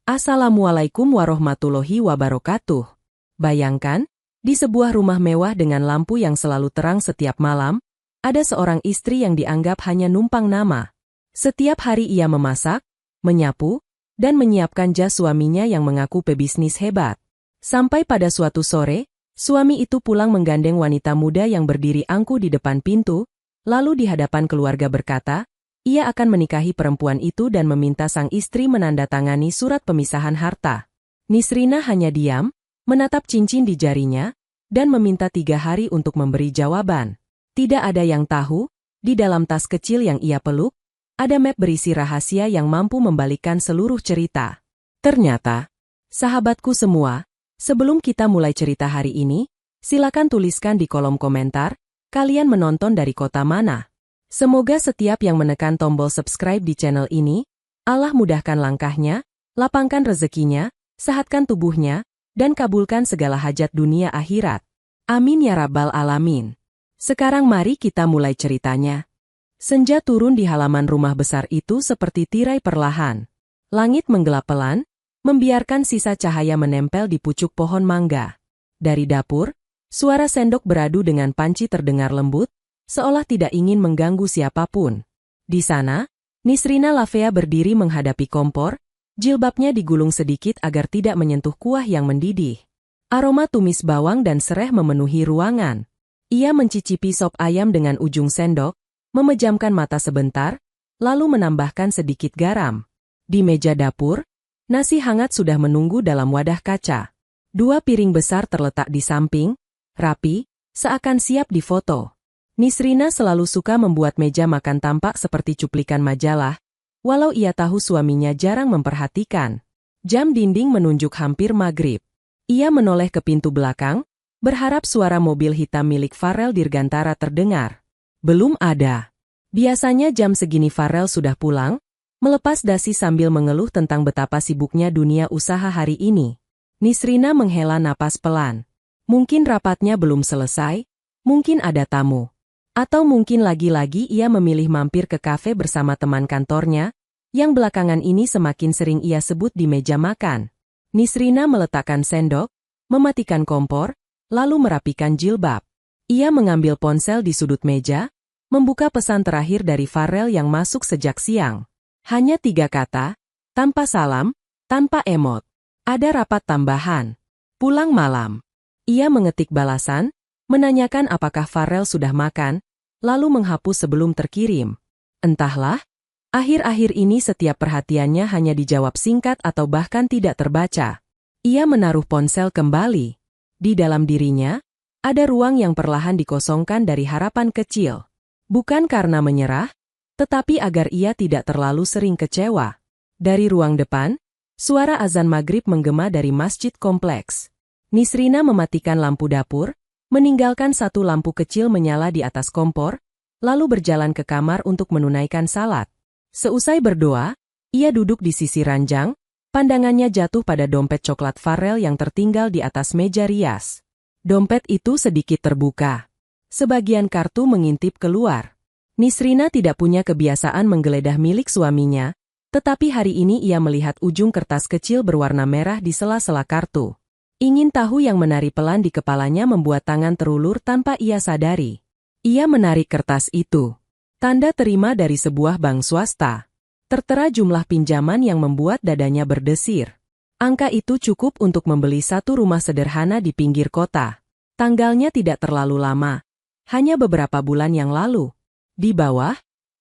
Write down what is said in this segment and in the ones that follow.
Assalamualaikum warahmatullahi wabarakatuh. Bayangkan, di sebuah rumah mewah dengan lampu yang selalu terang setiap malam, ada seorang istri yang dianggap hanya numpang nama. Setiap hari ia memasak, menyapu, dan menyiapkan jas suaminya yang mengaku pebisnis hebat. Sampai pada suatu sore, suami itu pulang menggandeng wanita muda yang berdiri angkuh di depan pintu, lalu di hadapan keluarga berkata, ia akan menikahi perempuan itu dan meminta sang istri menandatangani surat pemisahan harta. Nisrina hanya diam, menatap cincin di jarinya, dan meminta 3 hari untuk memberi jawaban. Tidak ada yang tahu, di dalam tas kecil yang ia peluk, ada map berisi rahasia yang mampu membalikkan seluruh cerita. Ternyata, sahabatku semua, sebelum kita mulai cerita hari ini, silakan tuliskan di kolom komentar, kalian menonton dari kota mana. Semoga setiap yang menekan tombol subscribe di channel ini, Allah mudahkan langkahnya, lapangkan rezekinya, sehatkan tubuhnya, dan kabulkan segala hajat dunia akhirat. Amin ya rabbal alamin. Sekarang mari kita mulai ceritanya. Senja turun di halaman rumah besar itu seperti tirai perlahan. Langit menggelap pelan, membiarkan sisa cahaya menempel di pucuk pohon mangga. Dari dapur, suara sendok beradu dengan panci terdengar lembut, seolah tidak ingin mengganggu siapapun. Di sana, Nisrina Lavea berdiri menghadapi kompor, jilbabnya digulung sedikit agar tidak menyentuh kuah yang mendidih. Aroma tumis bawang dan sereh memenuhi ruangan. Ia mencicipi sop ayam dengan ujung sendok, memejamkan mata sebentar, lalu menambahkan sedikit garam. Di meja dapur, nasi hangat sudah menunggu dalam wadah kaca. 2 piring besar terletak di samping, rapi, seakan siap difoto. Nisrina selalu suka membuat meja makan tampak seperti cuplikan majalah, walau ia tahu suaminya jarang memperhatikan. Jam dinding menunjuk hampir maghrib. Ia menoleh ke pintu belakang, berharap suara mobil hitam milik Farel Dirgantara terdengar. Belum ada. Biasanya jam segini Farel sudah pulang, melepas dasi sambil mengeluh tentang betapa sibuknya dunia usaha hari ini. Nisrina menghela napas pelan. Mungkin rapatnya belum selesai, mungkin ada tamu. Atau mungkin lagi-lagi ia memilih mampir ke kafe bersama teman kantornya, yang belakangan ini semakin sering ia sebut di meja makan. Nisrina meletakkan sendok, mematikan kompor, lalu merapikan jilbab. Ia mengambil ponsel di sudut meja, membuka pesan terakhir dari Farel yang masuk sejak siang. Hanya 3 kata, tanpa salam, tanpa emot. Ada rapat tambahan. Pulang malam. Ia mengetik balasan, menanyakan apakah Farel sudah makan, lalu menghapus sebelum terkirim. Entahlah, akhir-akhir ini setiap perhatiannya hanya dijawab singkat atau bahkan tidak terbaca. Ia menaruh ponsel kembali. Di dalam dirinya, ada ruang yang perlahan dikosongkan dari harapan kecil. Bukan karena menyerah, tetapi agar ia tidak terlalu sering kecewa. Dari ruang depan, suara azan maghrib menggema dari masjid kompleks. Nisrina mematikan lampu dapur, meninggalkan 1 lampu kecil menyala di atas kompor, lalu berjalan ke kamar untuk menunaikan salat. Seusai berdoa, ia duduk di sisi ranjang, pandangannya jatuh pada dompet coklat Farel yang tertinggal di atas meja rias. Dompet itu sedikit terbuka. Sebagian kartu mengintip keluar. Nisrina tidak punya kebiasaan menggeledah milik suaminya, tetapi hari ini ia melihat ujung kertas kecil berwarna merah di sela-sela kartu. Ingin tahu yang menari pelan di kepalanya membuat tangan terulur tanpa ia sadari. Ia menarik kertas itu. Tanda terima dari sebuah bank swasta. Tertera jumlah pinjaman yang membuat dadanya berdesir. Angka itu cukup untuk membeli 1 rumah sederhana di pinggir kota. Tanggalnya tidak terlalu lama. Hanya beberapa bulan yang lalu. Di bawah,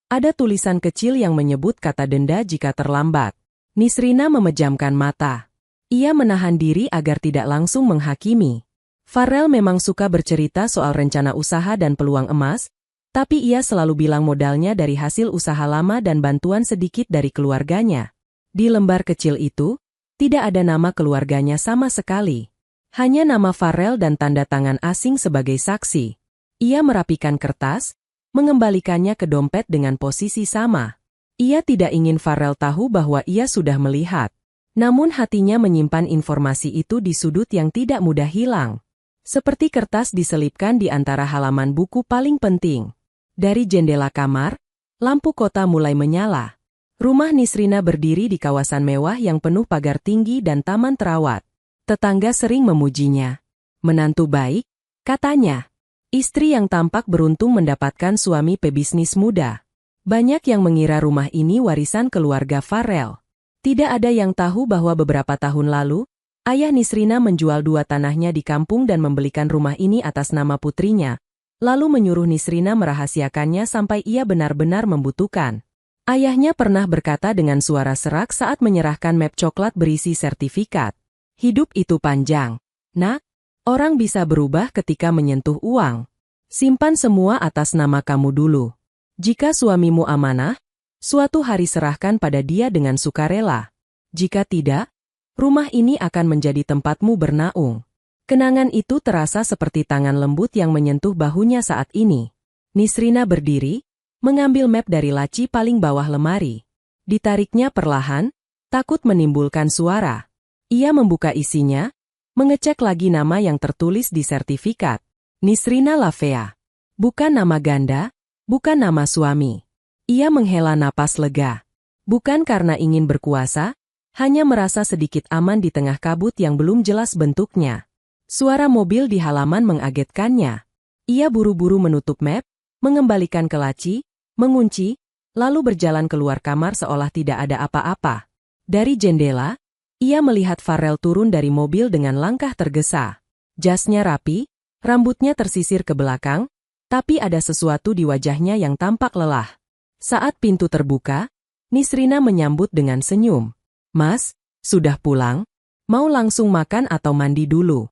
ada tulisan kecil yang menyebut kata denda jika terlambat. Nisrina memejamkan mata. Ia menahan diri agar tidak langsung menghakimi. Farel memang suka bercerita soal rencana usaha dan peluang emas, tapi ia selalu bilang modalnya dari hasil usaha lama dan bantuan sedikit dari keluarganya. Di lembar kecil itu, tidak ada nama keluarganya sama sekali. Hanya nama Farel dan tanda tangan asing sebagai saksi. Ia merapikan kertas, mengembalikannya ke dompet dengan posisi sama. Ia tidak ingin Farel tahu bahwa ia sudah melihat. Namun hatinya menyimpan informasi itu di sudut yang tidak mudah hilang. Seperti kertas diselipkan di antara halaman buku paling penting. Dari jendela kamar, lampu kota mulai menyala. Rumah Nisrina berdiri di kawasan mewah yang penuh pagar tinggi dan taman terawat. Tetangga sering memujinya. Menantu baik, katanya. Istri yang tampak beruntung mendapatkan suami pebisnis muda. Banyak yang mengira rumah ini warisan keluarga Farrell. Tidak ada yang tahu bahwa beberapa tahun lalu, ayah Nisrina menjual 2 tanahnya di kampung dan membelikan rumah ini atas nama putrinya, lalu menyuruh Nisrina merahasiakannya sampai ia benar-benar membutuhkan. Ayahnya pernah berkata dengan suara serak saat menyerahkan map coklat berisi sertifikat. Hidup itu panjang. Nak, orang bisa berubah ketika menyentuh uang. Simpan semua atas nama kamu dulu. Jika suamimu amanah, suatu hari serahkan pada dia dengan sukarela. Jika tidak, rumah ini akan menjadi tempatmu bernaung. Kenangan itu terasa seperti tangan lembut yang menyentuh bahunya saat ini. Nisrina berdiri, mengambil map dari laci paling bawah lemari. Ditariknya perlahan, takut menimbulkan suara. Ia membuka isinya, mengecek lagi nama yang tertulis di sertifikat. Nisrina Lavea. Bukan nama ganda, bukan nama suami. Ia menghela napas lega. Bukan karena ingin berkuasa, hanya merasa sedikit aman di tengah kabut yang belum jelas bentuknya. Suara mobil di halaman mengagetkannya. Ia buru-buru menutup map, mengembalikan ke laci, mengunci, lalu berjalan keluar kamar seolah tidak ada apa-apa. Dari jendela, ia melihat Farrell turun dari mobil dengan langkah tergesa. Jasnya rapi, rambutnya tersisir ke belakang, tapi ada sesuatu di wajahnya yang tampak lelah. Saat pintu terbuka, Nisrina menyambut dengan senyum. Mas, sudah pulang? Mau langsung makan atau mandi dulu?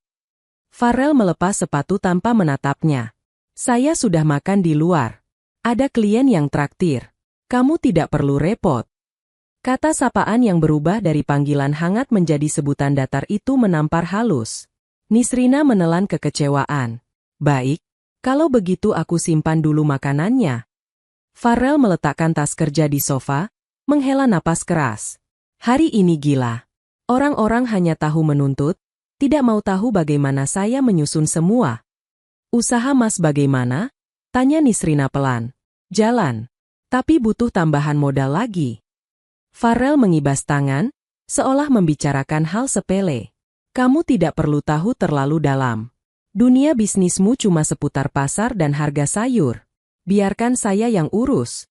Farrell melepas sepatu tanpa menatapnya. Saya sudah makan di luar. Ada klien yang traktir. Kamu tidak perlu repot. Kata sapaan yang berubah dari panggilan hangat menjadi sebutan datar itu menampar halus. Nisrina menelan kekecewaan. Baik, kalau begitu aku simpan dulu makanannya. Farrell meletakkan tas kerja di sofa, menghela napas keras. Hari ini gila. Orang-orang hanya tahu menuntut, tidak mau tahu bagaimana saya menyusun semua. Usaha Mas bagaimana? Tanya Nisrina pelan. Jalan. Tapi butuh tambahan modal lagi. Farrell mengibas tangan, seolah membicarakan hal sepele. Kamu tidak perlu tahu terlalu dalam. Dunia bisnismu cuma seputar pasar dan harga sayur. Biarkan saya yang urus.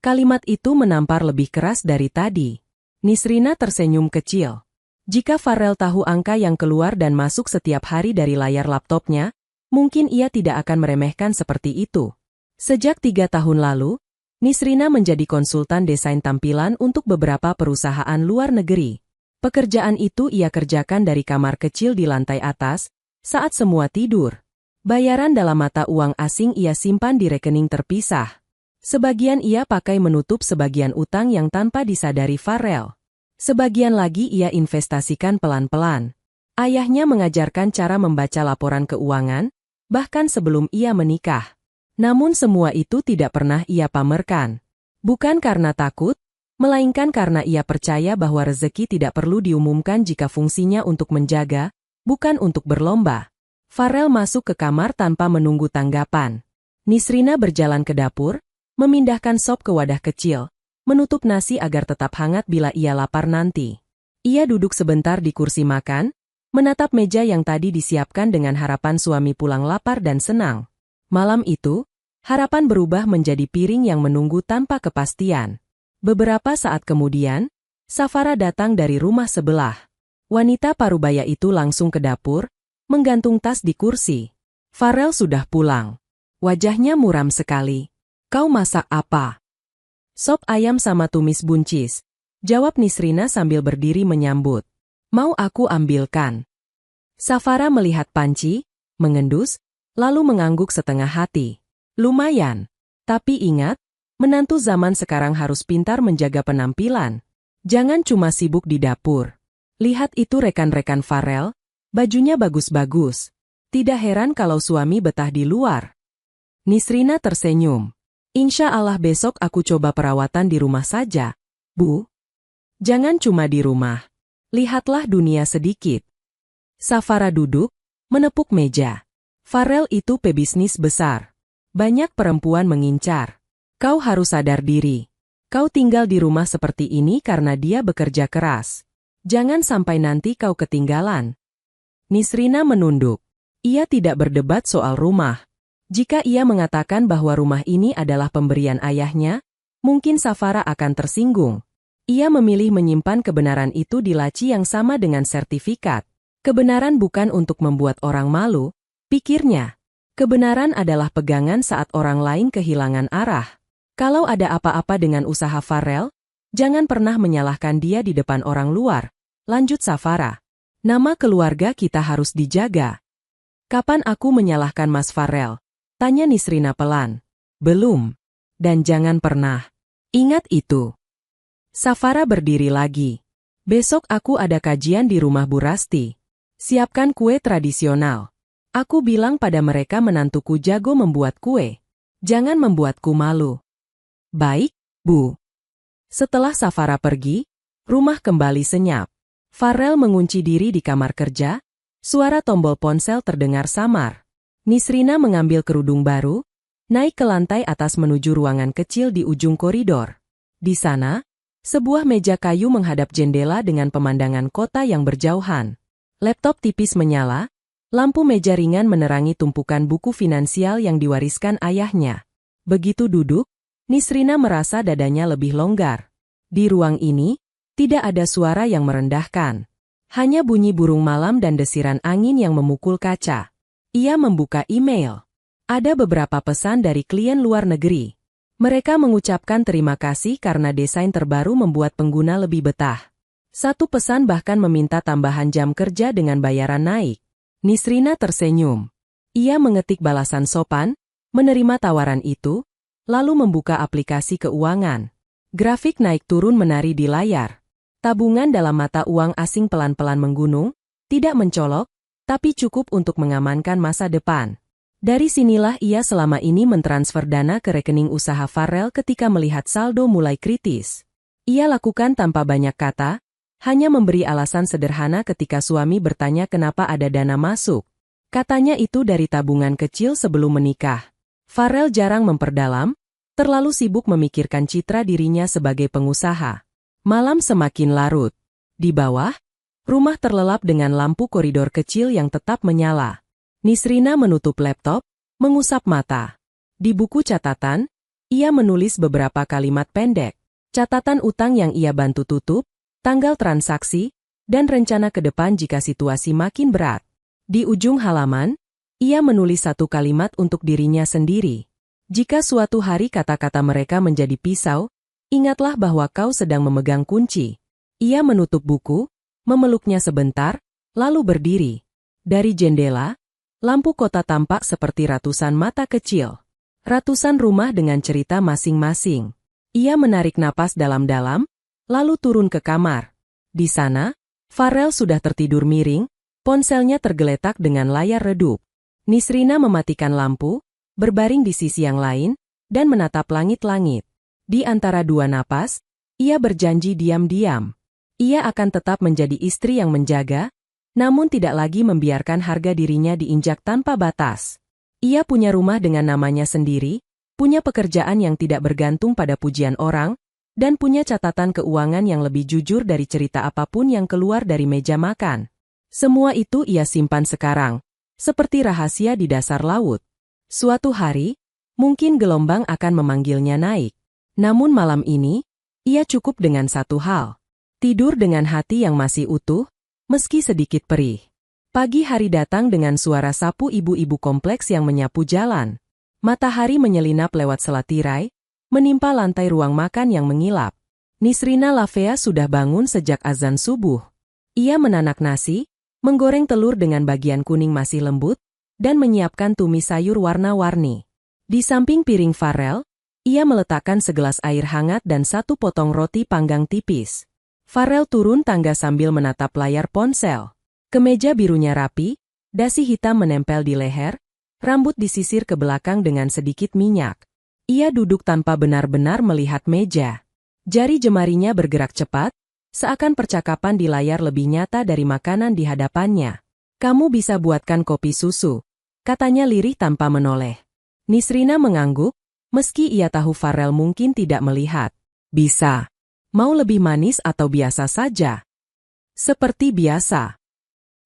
Kalimat itu menampar lebih keras dari tadi. Nisrina tersenyum kecil. Jika Farrell tahu angka yang keluar dan masuk setiap hari dari layar laptopnya, mungkin ia tidak akan meremehkan seperti itu. Sejak 3 tahun lalu, Nisrina menjadi konsultan desain tampilan untuk beberapa perusahaan luar negeri. Pekerjaan itu ia kerjakan dari kamar kecil di lantai atas, saat semua tidur. Bayaran dalam mata uang asing ia simpan di rekening terpisah. Sebagian ia pakai menutup sebagian utang yang tanpa disadari Farrell. Sebagian lagi ia investasikan pelan-pelan. Ayahnya mengajarkan cara membaca laporan keuangan, bahkan sebelum ia menikah. Namun semua itu tidak pernah ia pamerkan. Bukan karena takut, melainkan karena ia percaya bahwa rezeki tidak perlu diumumkan jika fungsinya untuk menjaga, bukan untuk berlomba. Farrell masuk ke kamar tanpa menunggu tanggapan. Nisrina berjalan ke dapur, memindahkan sop ke wadah kecil, menutup nasi agar tetap hangat bila ia lapar nanti. Ia duduk sebentar di kursi makan, menatap meja yang tadi disiapkan dengan harapan suami pulang lapar dan senang. Malam itu, harapan berubah menjadi piring yang menunggu tanpa kepastian. Beberapa saat kemudian, Safara datang dari rumah sebelah. Wanita parubaya itu langsung ke dapur, menggantung tas di kursi. Farrell sudah pulang. Wajahnya muram sekali. Kau masak apa? Sop ayam sama tumis buncis, jawab Nisrina sambil berdiri menyambut. Mau aku ambilkan? Safara melihat panci, mengendus, lalu mengangguk setengah hati. Lumayan. Tapi ingat, menantu zaman sekarang harus pintar menjaga penampilan. Jangan cuma sibuk di dapur. Lihat itu rekan-rekan Farrell, bajunya bagus-bagus. Tidak heran kalau suami betah di luar. Nisrina tersenyum. Insya Allah besok aku coba perawatan di rumah saja, Bu. Jangan cuma di rumah. Lihatlah dunia sedikit. Safara duduk, menepuk meja. Farrell itu pebisnis besar. Banyak perempuan mengincar. Kau harus sadar diri. Kau tinggal di rumah seperti ini karena dia bekerja keras. Jangan sampai nanti kau ketinggalan. Nisrina menunduk. Ia tidak berdebat soal rumah. Jika ia mengatakan bahwa rumah ini adalah pemberian ayahnya, mungkin Safara akan tersinggung. Ia memilih menyimpan kebenaran itu di laci yang sama dengan sertifikat. Kebenaran bukan untuk membuat orang malu, pikirnya. Kebenaran adalah pegangan saat orang lain kehilangan arah. Kalau ada apa-apa dengan usaha Farel, jangan pernah menyalahkan dia di depan orang luar, lanjut Safara. Nama keluarga kita harus dijaga. Kapan aku menyalahkan Mas Farel? Tanya Nisrina pelan. Belum. Dan jangan pernah. Ingat itu. Safara berdiri lagi. Besok aku ada kajian di rumah Bu Rasti. Siapkan kue tradisional. Aku bilang pada mereka menantuku jago membuat kue. Jangan membuatku malu. Baik, Bu. Setelah Safara pergi, rumah kembali senyap. Farel mengunci diri di kamar kerja, suara tombol ponsel terdengar samar. Nisrina mengambil kerudung baru, naik ke lantai atas menuju ruangan kecil di ujung koridor. Di sana, sebuah meja kayu menghadap jendela dengan pemandangan kota yang berjauhan. Laptop tipis menyala, lampu meja ringan menerangi tumpukan buku finansial yang diwariskan ayahnya. Begitu duduk, Nisrina merasa dadanya lebih longgar. Di ruang ini, tidak ada suara yang merendahkan. Hanya bunyi burung malam dan desiran angin yang memukul kaca. Ia membuka email. Ada beberapa pesan dari klien luar negeri. Mereka mengucapkan terima kasih karena desain terbaru membuat pengguna lebih betah. Satu pesan bahkan meminta tambahan jam kerja dengan bayaran naik. Nisrina tersenyum. Ia mengetik balasan sopan, menerima tawaran itu, lalu membuka aplikasi keuangan. Grafik naik turun menari di layar. Tabungan dalam mata uang asing pelan-pelan menggunung, tidak mencolok, tapi cukup untuk mengamankan masa depan. Dari sinilah ia selama ini mentransfer dana ke rekening usaha Farel ketika melihat saldo mulai kritis. Ia lakukan tanpa banyak kata, hanya memberi alasan sederhana ketika suami bertanya kenapa ada dana masuk. Katanya itu dari tabungan kecil sebelum menikah. Farel jarang memperdalam, terlalu sibuk memikirkan citra dirinya sebagai pengusaha. Malam semakin larut. Di bawah, rumah terlelap dengan lampu koridor kecil yang tetap menyala. Nisrina menutup laptop, mengusap mata. Di buku catatan, ia menulis beberapa kalimat pendek. Catatan utang yang ia bantu tutup, tanggal transaksi, dan rencana ke depan jika situasi makin berat. Di ujung halaman, ia menulis satu kalimat untuk dirinya sendiri. Jika suatu hari kata-kata mereka menjadi pisau, ingatlah bahwa kau sedang memegang kunci. Ia menutup buku, memeluknya sebentar, lalu berdiri. Dari jendela, lampu kota tampak seperti ratusan mata kecil. Ratusan rumah dengan cerita masing-masing. Ia menarik napas dalam-dalam, lalu turun ke kamar. Di sana, Farel sudah tertidur miring, ponselnya tergeletak dengan layar redup. Nisrina mematikan lampu, berbaring di sisi yang lain, dan menatap langit-langit. Di antara dua napas, ia berjanji diam-diam. Ia akan tetap menjadi istri yang menjaga, namun tidak lagi membiarkan harga dirinya diinjak tanpa batas. Ia punya rumah dengan namanya sendiri, punya pekerjaan yang tidak bergantung pada pujian orang, dan punya catatan keuangan yang lebih jujur dari cerita apapun yang keluar dari meja makan. Semua itu ia simpan sekarang, seperti rahasia di dasar laut. Suatu hari, mungkin gelombang akan memanggilnya naik. Namun malam ini, ia cukup dengan satu hal. Tidur dengan hati yang masih utuh, meski sedikit perih. Pagi hari datang dengan suara sapu ibu-ibu kompleks yang menyapu jalan. Matahari menyelinap lewat selat tirai, menimpa lantai ruang makan yang mengilap. Nisrina Lavea sudah bangun sejak azan subuh. Ia menanak nasi, menggoreng telur dengan bagian kuning masih lembut, dan menyiapkan tumis sayur warna-warni. Di samping piring Farel, ia meletakkan segelas air hangat dan satu potong roti panggang tipis. Farel turun tangga sambil menatap layar ponsel. Kemeja birunya rapi, dasi hitam menempel di leher, rambut disisir ke belakang dengan sedikit minyak. Ia duduk tanpa benar-benar melihat meja. Jari jemarinya bergerak cepat, seakan percakapan di layar lebih nyata dari makanan di hadapannya. "Kamu bisa buatkan kopi susu," katanya lirih tanpa menoleh. Nisrina mengangguk, meski ia tahu Farel mungkin tidak melihat. Bisa. Mau lebih manis atau biasa saja? Seperti biasa.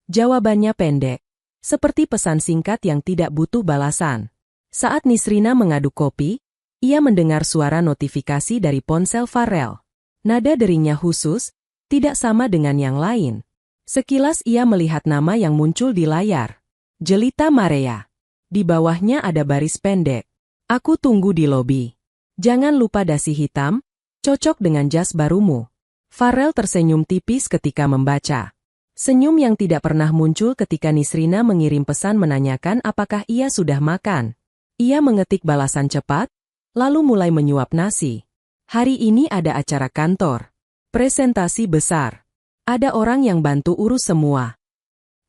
Jawabannya pendek. Seperti pesan singkat yang tidak butuh balasan. Saat Nisrina mengaduk kopi, ia mendengar suara notifikasi dari ponsel Farel. Nada deringnya khusus, tidak sama dengan yang lain. Sekilas ia melihat nama yang muncul di layar. Jelita Marea. Di bawahnya ada baris pendek. Aku tunggu di lobi. Jangan lupa dasi hitam, cocok dengan jas barumu. Farel tersenyum tipis ketika membaca. Senyum yang tidak pernah muncul ketika Nisrina mengirim pesan menanyakan apakah ia sudah makan. Ia mengetik balasan cepat, lalu mulai menyuap nasi. Hari ini ada acara kantor. Presentasi besar. Ada orang yang bantu urus semua.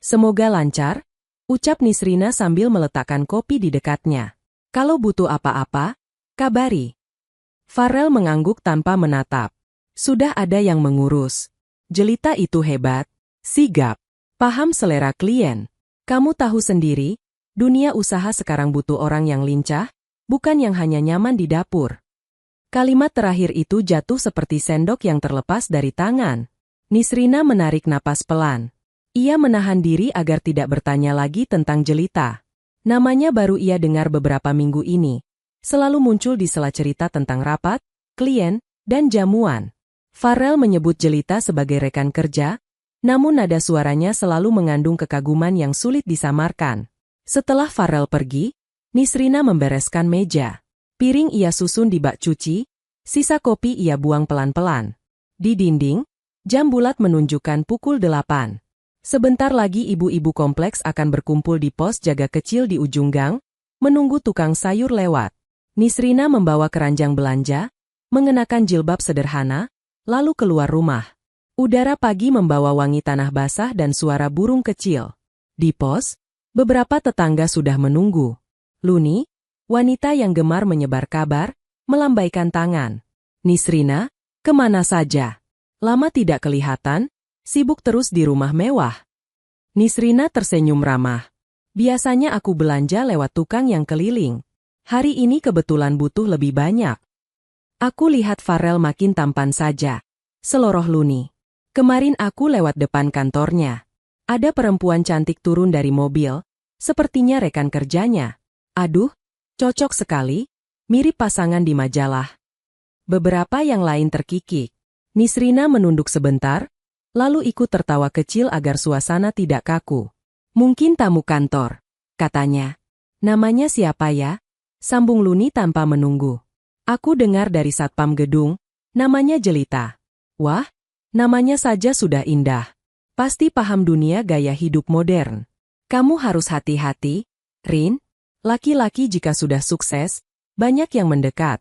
Semoga lancar, ucap Nisrina sambil meletakkan kopi di dekatnya. Kalau butuh apa-apa, kabari. Farel mengangguk tanpa menatap. Sudah ada yang mengurus. Jelita itu hebat. Sigap. Paham selera klien. Kamu tahu sendiri, dunia usaha sekarang butuh orang yang lincah, bukan yang hanya nyaman di dapur. Kalimat terakhir itu jatuh seperti sendok yang terlepas dari tangan. Nisrina menarik napas pelan. Ia menahan diri agar tidak bertanya lagi tentang Jelita. Namanya baru ia dengar beberapa minggu ini. Selalu muncul di sela cerita tentang rapat, klien, dan jamuan. Farel menyebut Jelita sebagai rekan kerja, namun nada suaranya selalu mengandung kekaguman yang sulit disamarkan. Setelah Farel pergi, Nisrina membereskan meja. Piring ia susun di bak cuci, sisa kopi ia buang pelan-pelan. Di dinding, jam bulat menunjukkan pukul 8. Sebentar lagi ibu-ibu kompleks akan berkumpul di pos jaga kecil di ujung gang, menunggu tukang sayur lewat. Nisrina membawa keranjang belanja, mengenakan jilbab sederhana, lalu keluar rumah. Udara pagi membawa wangi tanah basah dan suara burung kecil. Di pos, beberapa tetangga sudah menunggu. Luni, wanita yang gemar menyebar kabar, melambaikan tangan. Nisrina, kemana saja? Lama tidak kelihatan, sibuk terus di rumah mewah. Nisrina tersenyum ramah. Biasanya aku belanja lewat tukang yang keliling. Hari ini kebetulan butuh lebih banyak. Aku lihat Farel makin tampan saja. Seloroh Luni. Kemarin aku lewat depan kantornya. Ada perempuan cantik turun dari mobil, sepertinya rekan kerjanya. Aduh, cocok sekali, mirip pasangan di majalah. Beberapa yang lain terkikik. Nisrina menunduk sebentar, lalu ikut tertawa kecil agar suasana tidak kaku. Mungkin tamu kantor, katanya. Namanya siapa ya? Sambung Luni tanpa menunggu. Aku dengar dari satpam gedung, namanya Jelita. Wah, namanya saja sudah indah. Pasti paham dunia gaya hidup modern. Kamu harus hati-hati, Rin. Laki-laki jika sudah sukses, banyak yang mendekat.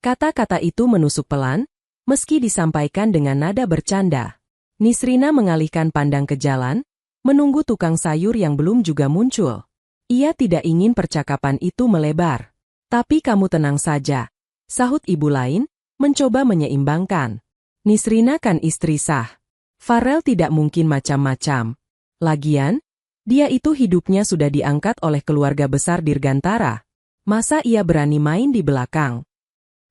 Kata-kata itu menusuk pelan, meski disampaikan dengan nada bercanda. Nisrina mengalihkan pandang ke jalan, menunggu tukang sayur yang belum juga muncul. Ia tidak ingin percakapan itu melebar. Tapi kamu tenang saja, sahut ibu lain, mencoba menyeimbangkan. Nisrina kan istri sah. Farel tidak mungkin macam-macam. Lagian, dia itu hidupnya sudah diangkat oleh keluarga besar Dirgantara. Masa ia berani main di belakang?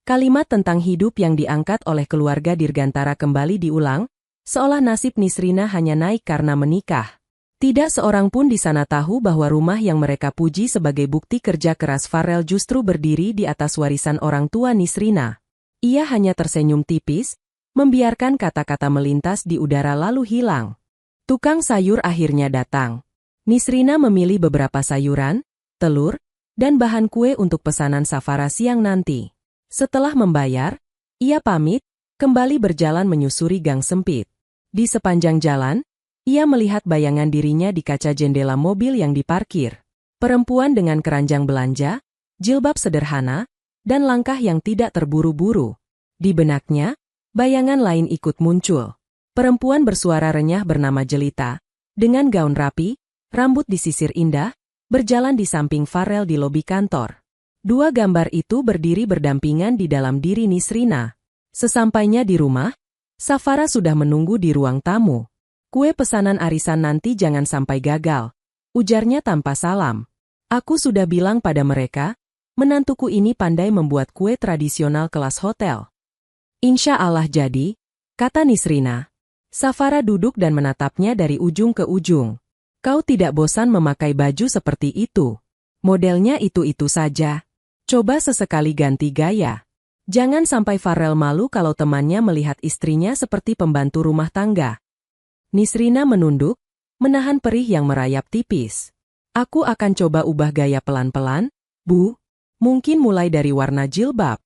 Kalimat tentang hidup yang diangkat oleh keluarga Dirgantara kembali diulang, seolah nasib Nisrina hanya naik karena menikah. Tidak seorang pun di sana tahu bahwa rumah yang mereka puji sebagai bukti kerja keras Farel justru berdiri di atas warisan orang tua Nisrina. Ia hanya tersenyum tipis, membiarkan kata-kata melintas di udara lalu hilang. Tukang sayur akhirnya datang. Nisrina memilih beberapa sayuran, telur, dan bahan kue untuk pesanan Safara siang nanti. Setelah membayar, ia pamit, kembali berjalan menyusuri gang sempit. Di sepanjang jalan, ia melihat bayangan dirinya di kaca jendela mobil yang diparkir. Perempuan dengan keranjang belanja, jilbab sederhana, dan langkah yang tidak terburu-buru. Di benaknya, bayangan lain ikut muncul. Perempuan bersuara renyah bernama Jelita, dengan gaun rapi, rambut disisir indah, berjalan di samping Farel di lobi kantor. Dua gambar itu berdiri berdampingan di dalam diri Nisrina. Sesampainya di rumah, Safara sudah menunggu di ruang tamu. Kue pesanan arisan nanti jangan sampai gagal, ujarnya tanpa salam. Aku sudah bilang pada mereka, menantuku ini pandai membuat kue tradisional kelas hotel. Insya Allah jadi, kata Nisrina. Safara duduk dan menatapnya dari ujung ke ujung. Kau tidak bosan memakai baju seperti itu? Modelnya itu-itu saja. Coba sesekali ganti gaya. Jangan sampai Farel malu kalau temannya melihat istrinya seperti pembantu rumah tangga. Nisrina menunduk, menahan perih yang merayap tipis. Aku akan coba ubah gaya pelan-pelan, Bu. Mungkin mulai dari warna jilbab.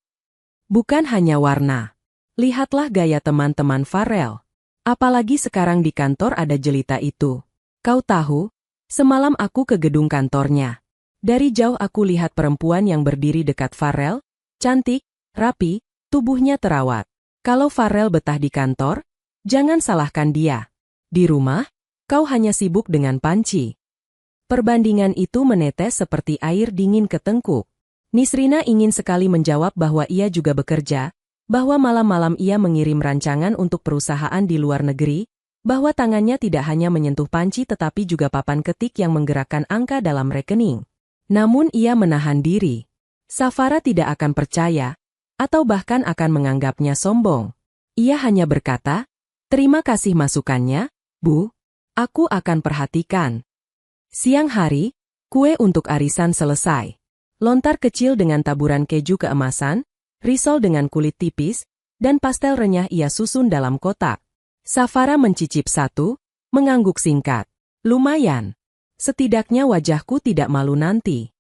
Bukan hanya warna. Lihatlah gaya teman-teman Farel. Apalagi sekarang di kantor ada jelita itu. Kau tahu, semalam aku ke gedung kantornya. Dari jauh aku lihat perempuan yang berdiri dekat Farel, cantik, rapi, tubuhnya terawat. Kalau Farel betah di kantor, jangan salahkan dia. Di rumah, kau hanya sibuk dengan panci. Perbandingan itu menetes seperti air dingin ke tengkuk. Nisrina ingin sekali menjawab bahwa ia juga bekerja, bahwa malam-malam ia mengirim rancangan untuk perusahaan di luar negeri, bahwa tangannya tidak hanya menyentuh panci tetapi juga papan ketik yang menggerakkan angka dalam rekening. Namun ia menahan diri. Safara tidak akan percaya, atau bahkan akan menganggapnya sombong. Ia hanya berkata, terima kasih masukannya, Bu. Aku akan perhatikan. Siang hari, kue untuk arisan selesai. Lontar kecil dengan taburan keju keemasan, risol dengan kulit tipis, dan pastel renyah ia susun dalam kotak. Safara mencicip satu, mengangguk singkat. Lumayan. Setidaknya wajahku tidak malu nanti.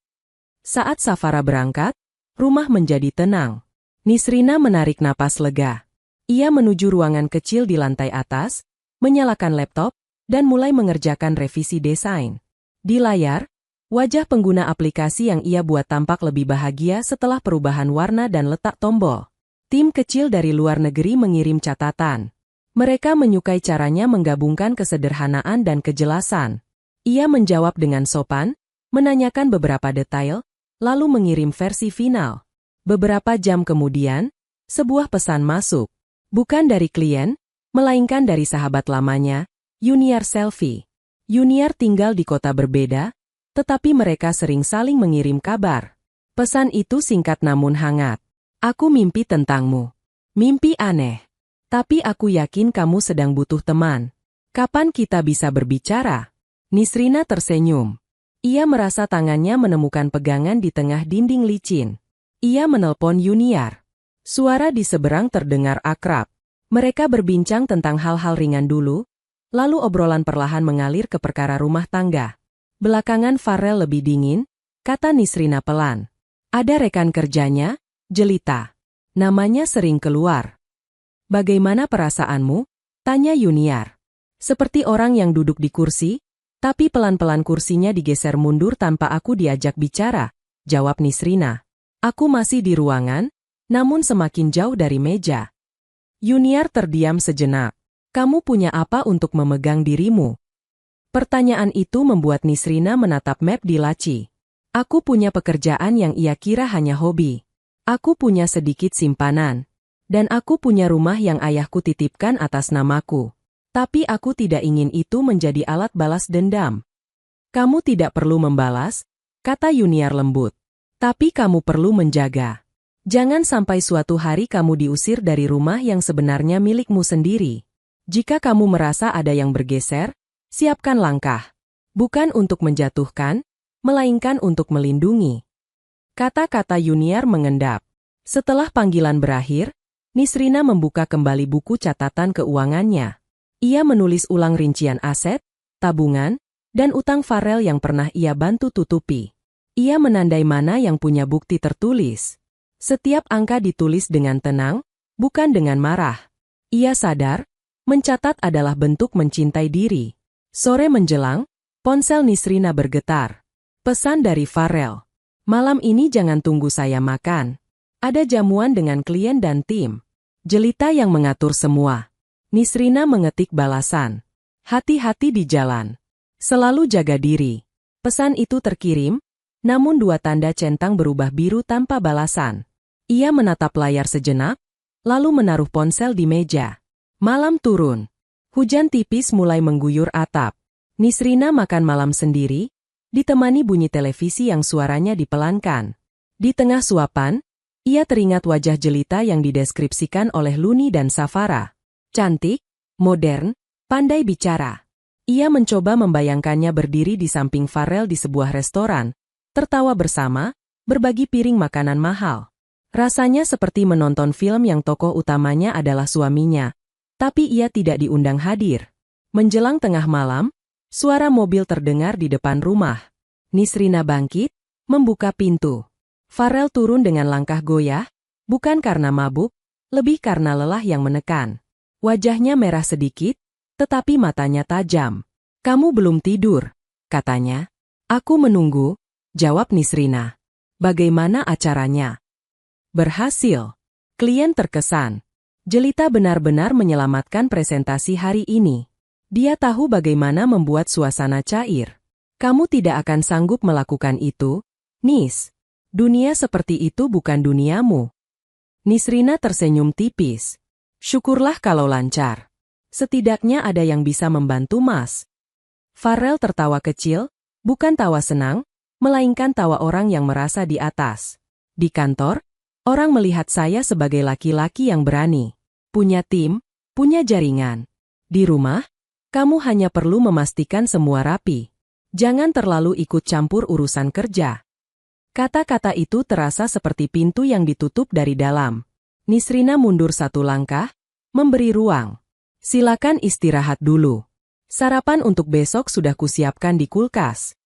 Saat Safara berangkat, rumah menjadi tenang. Nisrina menarik napas lega. Ia menuju ruangan kecil di lantai atas, menyalakan laptop, dan mulai mengerjakan revisi desain. Di layar, wajah pengguna aplikasi yang ia buat tampak lebih bahagia setelah perubahan warna dan letak tombol. Tim kecil dari luar negeri mengirim catatan. Mereka menyukai caranya menggabungkan kesederhanaan dan kejelasan. Ia menjawab dengan sopan, menanyakan beberapa detail, lalu mengirim versi final. Beberapa jam kemudian, sebuah pesan masuk. Bukan dari klien, melainkan dari sahabat lamanya, Yuniar Selfie. Yuniar tinggal di kota berbeda, tetapi mereka sering saling mengirim kabar. Pesan itu singkat namun hangat. Aku mimpi tentangmu. Mimpi aneh. Tapi aku yakin kamu sedang butuh teman. Kapan kita bisa berbicara? Nisrina tersenyum. Ia merasa tangannya menemukan pegangan di tengah dinding licin. Ia menelpon Yuniar. Suara di seberang terdengar akrab. Mereka berbincang tentang hal-hal ringan dulu, lalu obrolan perlahan mengalir ke perkara rumah tangga. Belakangan Farel lebih dingin, kata Nisrina pelan. Ada rekan kerjanya, jelita. Namanya sering keluar. Bagaimana perasaanmu? Tanya Yuniar. Seperti orang yang duduk di kursi, tapi pelan-pelan kursinya digeser mundur tanpa aku diajak bicara, jawab Nisrina. Aku masih di ruangan, namun semakin jauh dari meja. Yuniar terdiam sejenak. Kamu punya apa untuk memegang dirimu? Pertanyaan itu membuat Nisrina menatap map di laci. Aku punya pekerjaan yang ia kira hanya hobi. Aku punya sedikit simpanan. Dan aku punya rumah yang ayahku titipkan atas namaku. Tapi aku tidak ingin itu menjadi alat balas dendam. Kamu tidak perlu membalas, kata Yuniar lembut. Tapi kamu perlu menjaga. Jangan sampai suatu hari kamu diusir dari rumah yang sebenarnya milikmu sendiri. Jika kamu merasa ada yang bergeser, siapkan langkah. Bukan untuk menjatuhkan, melainkan untuk melindungi. Kata-kata Yuniar mengendap. Setelah panggilan berakhir, Nisrina membuka kembali buku catatan keuangannya. Ia menulis ulang rincian aset, tabungan, dan utang Farel yang pernah ia bantu tutupi. Ia menandai mana yang punya bukti tertulis. Setiap angka ditulis dengan tenang, bukan dengan marah. Ia sadar, mencatat adalah bentuk mencintai diri. Sore menjelang, ponsel Nisrina bergetar. Pesan dari Farel. Malam ini jangan tunggu saya makan. Ada jamuan dengan klien dan tim. Jelita yang mengatur semua. Nisrina mengetik balasan. Hati-hati di jalan. Selalu jaga diri. Pesan itu terkirim, namun dua tanda centang berubah biru tanpa balasan. Ia menatap layar sejenak, lalu menaruh ponsel di meja. Malam turun. Hujan tipis mulai mengguyur atap. Nisrina makan malam sendiri, ditemani bunyi televisi yang suaranya dipelankan. Di tengah suapan, Ia teringat wajah jelita yang dideskripsikan oleh Luni dan Safara. Cantik, modern, pandai bicara. Ia mencoba membayangkannya berdiri di samping Farel di sebuah restoran, tertawa bersama, berbagi piring makanan mahal. Rasanya seperti menonton film yang tokoh utamanya adalah suaminya, tapi ia tidak diundang hadir. Menjelang tengah malam, suara mobil terdengar di depan rumah. Nisrina bangkit, membuka pintu. Farel turun dengan langkah goyah, bukan karena mabuk, lebih karena lelah yang menekan. Wajahnya merah sedikit, tetapi matanya tajam. "Kamu belum tidur," katanya. "Aku menunggu," jawab Nisrina. "Bagaimana acaranya?" "Berhasil." Klien terkesan. Jelita benar-benar menyelamatkan presentasi hari ini. Dia tahu bagaimana membuat suasana cair. "Kamu tidak akan sanggup melakukan itu, Nis. Dunia seperti itu bukan duniamu." Nisrina tersenyum tipis. "Syukurlah kalau lancar. Setidaknya ada yang bisa membantu Mas." Farel tertawa kecil, bukan tawa senang, melainkan tawa orang yang merasa di atas. "Di kantor, orang melihat saya sebagai laki-laki yang berani. Punya tim, punya jaringan. Di rumah, kamu hanya perlu memastikan semua rapi. Jangan terlalu ikut campur urusan kerja." Kata-kata itu terasa seperti pintu yang ditutup dari dalam. Nisrina mundur satu langkah, memberi ruang. "Silakan istirahat dulu. Sarapan untuk besok sudah kusiapkan di kulkas."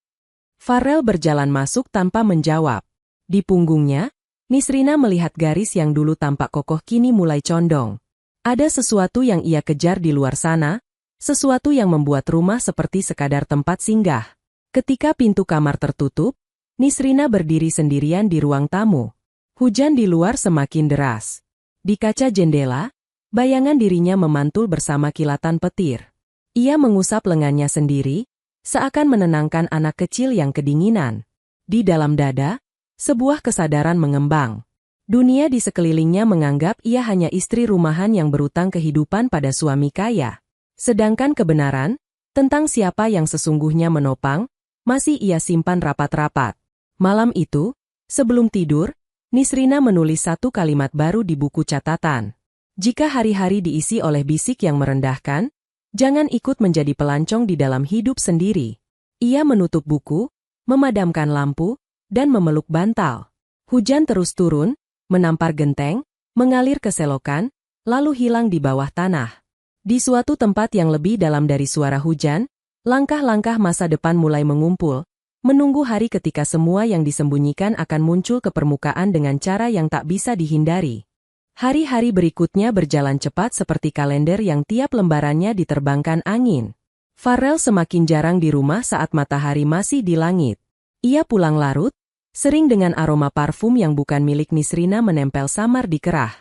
Farel berjalan masuk tanpa menjawab. Di punggungnya, Nisrina melihat garis yang dulu tampak kokoh kini mulai condong. Ada sesuatu yang ia kejar di luar sana, sesuatu yang membuat rumah seperti sekadar tempat singgah. Ketika pintu kamar tertutup, Nisrina berdiri sendirian di ruang tamu. Hujan di luar semakin deras. Di kaca jendela, bayangan dirinya memantul bersama kilatan petir. Ia mengusap lengannya sendiri, seakan menenangkan anak kecil yang kedinginan. Di dalam dada, sebuah kesadaran mengembang. Dunia di sekelilingnya menganggap ia hanya istri rumahan yang berutang kehidupan pada suami kaya. Sedangkan kebenaran, tentang siapa yang sesungguhnya menopang, masih ia simpan rapat-rapat. Malam itu, sebelum tidur, Nisrina menulis satu kalimat baru di buku catatan. Jika hari-hari diisi oleh bisik yang merendahkan, jangan ikut menjadi pelancong di dalam hidup sendiri. Ia menutup buku, memadamkan lampu, dan memeluk bantal. Hujan terus turun, menampar genteng, mengalir ke selokan, lalu hilang di bawah tanah. Di suatu tempat yang lebih dalam dari suara hujan, langkah-langkah masa depan mulai mengumpul, menunggu hari ketika semua yang disembunyikan akan muncul ke permukaan dengan cara yang tak bisa dihindari. Hari-hari berikutnya berjalan cepat seperti kalender yang tiap lembarannya diterbangkan angin. Farel semakin jarang di rumah saat matahari masih di langit. Ia pulang larut, sering dengan aroma parfum yang bukan milik Nisrina menempel samar di kerah.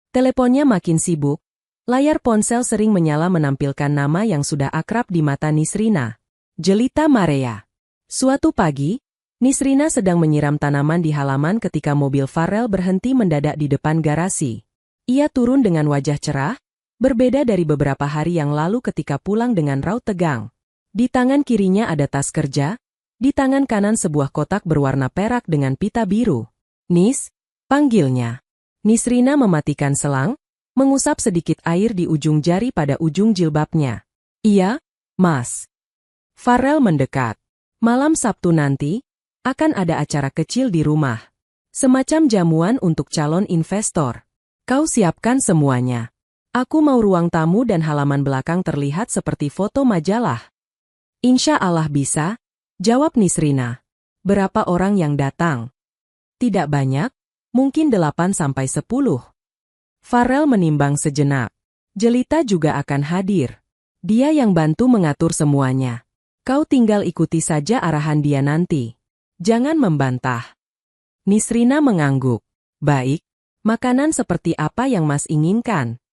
Teleponnya makin sibuk, layar ponsel sering menyala menampilkan nama yang sudah akrab di mata Nisrina. Jelita Marea. Suatu pagi, Nisrina sedang menyiram tanaman di halaman ketika mobil Farel berhenti mendadak di depan garasi. Ia turun dengan wajah cerah, berbeda dari beberapa hari yang lalu ketika pulang dengan raut tegang. Di tangan kirinya ada tas kerja, di tangan kanan sebuah kotak berwarna perak dengan pita biru. "Nis," panggilnya. Nisrina mematikan selang, mengusap sedikit air di ujung jari pada ujung jilbabnya. "Iya, Mas." Farel mendekat. "Malam Sabtu nanti, akan ada acara kecil di rumah. Semacam jamuan untuk calon investor. Kau siapkan semuanya. Aku mau ruang tamu dan halaman belakang terlihat seperti foto majalah." "Insya Allah bisa," jawab Nisrina. "Berapa orang yang datang?" "Tidak banyak, mungkin 8-10. Farel menimbang sejenak. "Jelita juga akan hadir. Dia yang bantu mengatur semuanya. Kau tinggal ikuti saja arahan dia nanti. Jangan membantah." Nisrina mengangguk. "Baik, makanan seperti apa yang Mas inginkan?"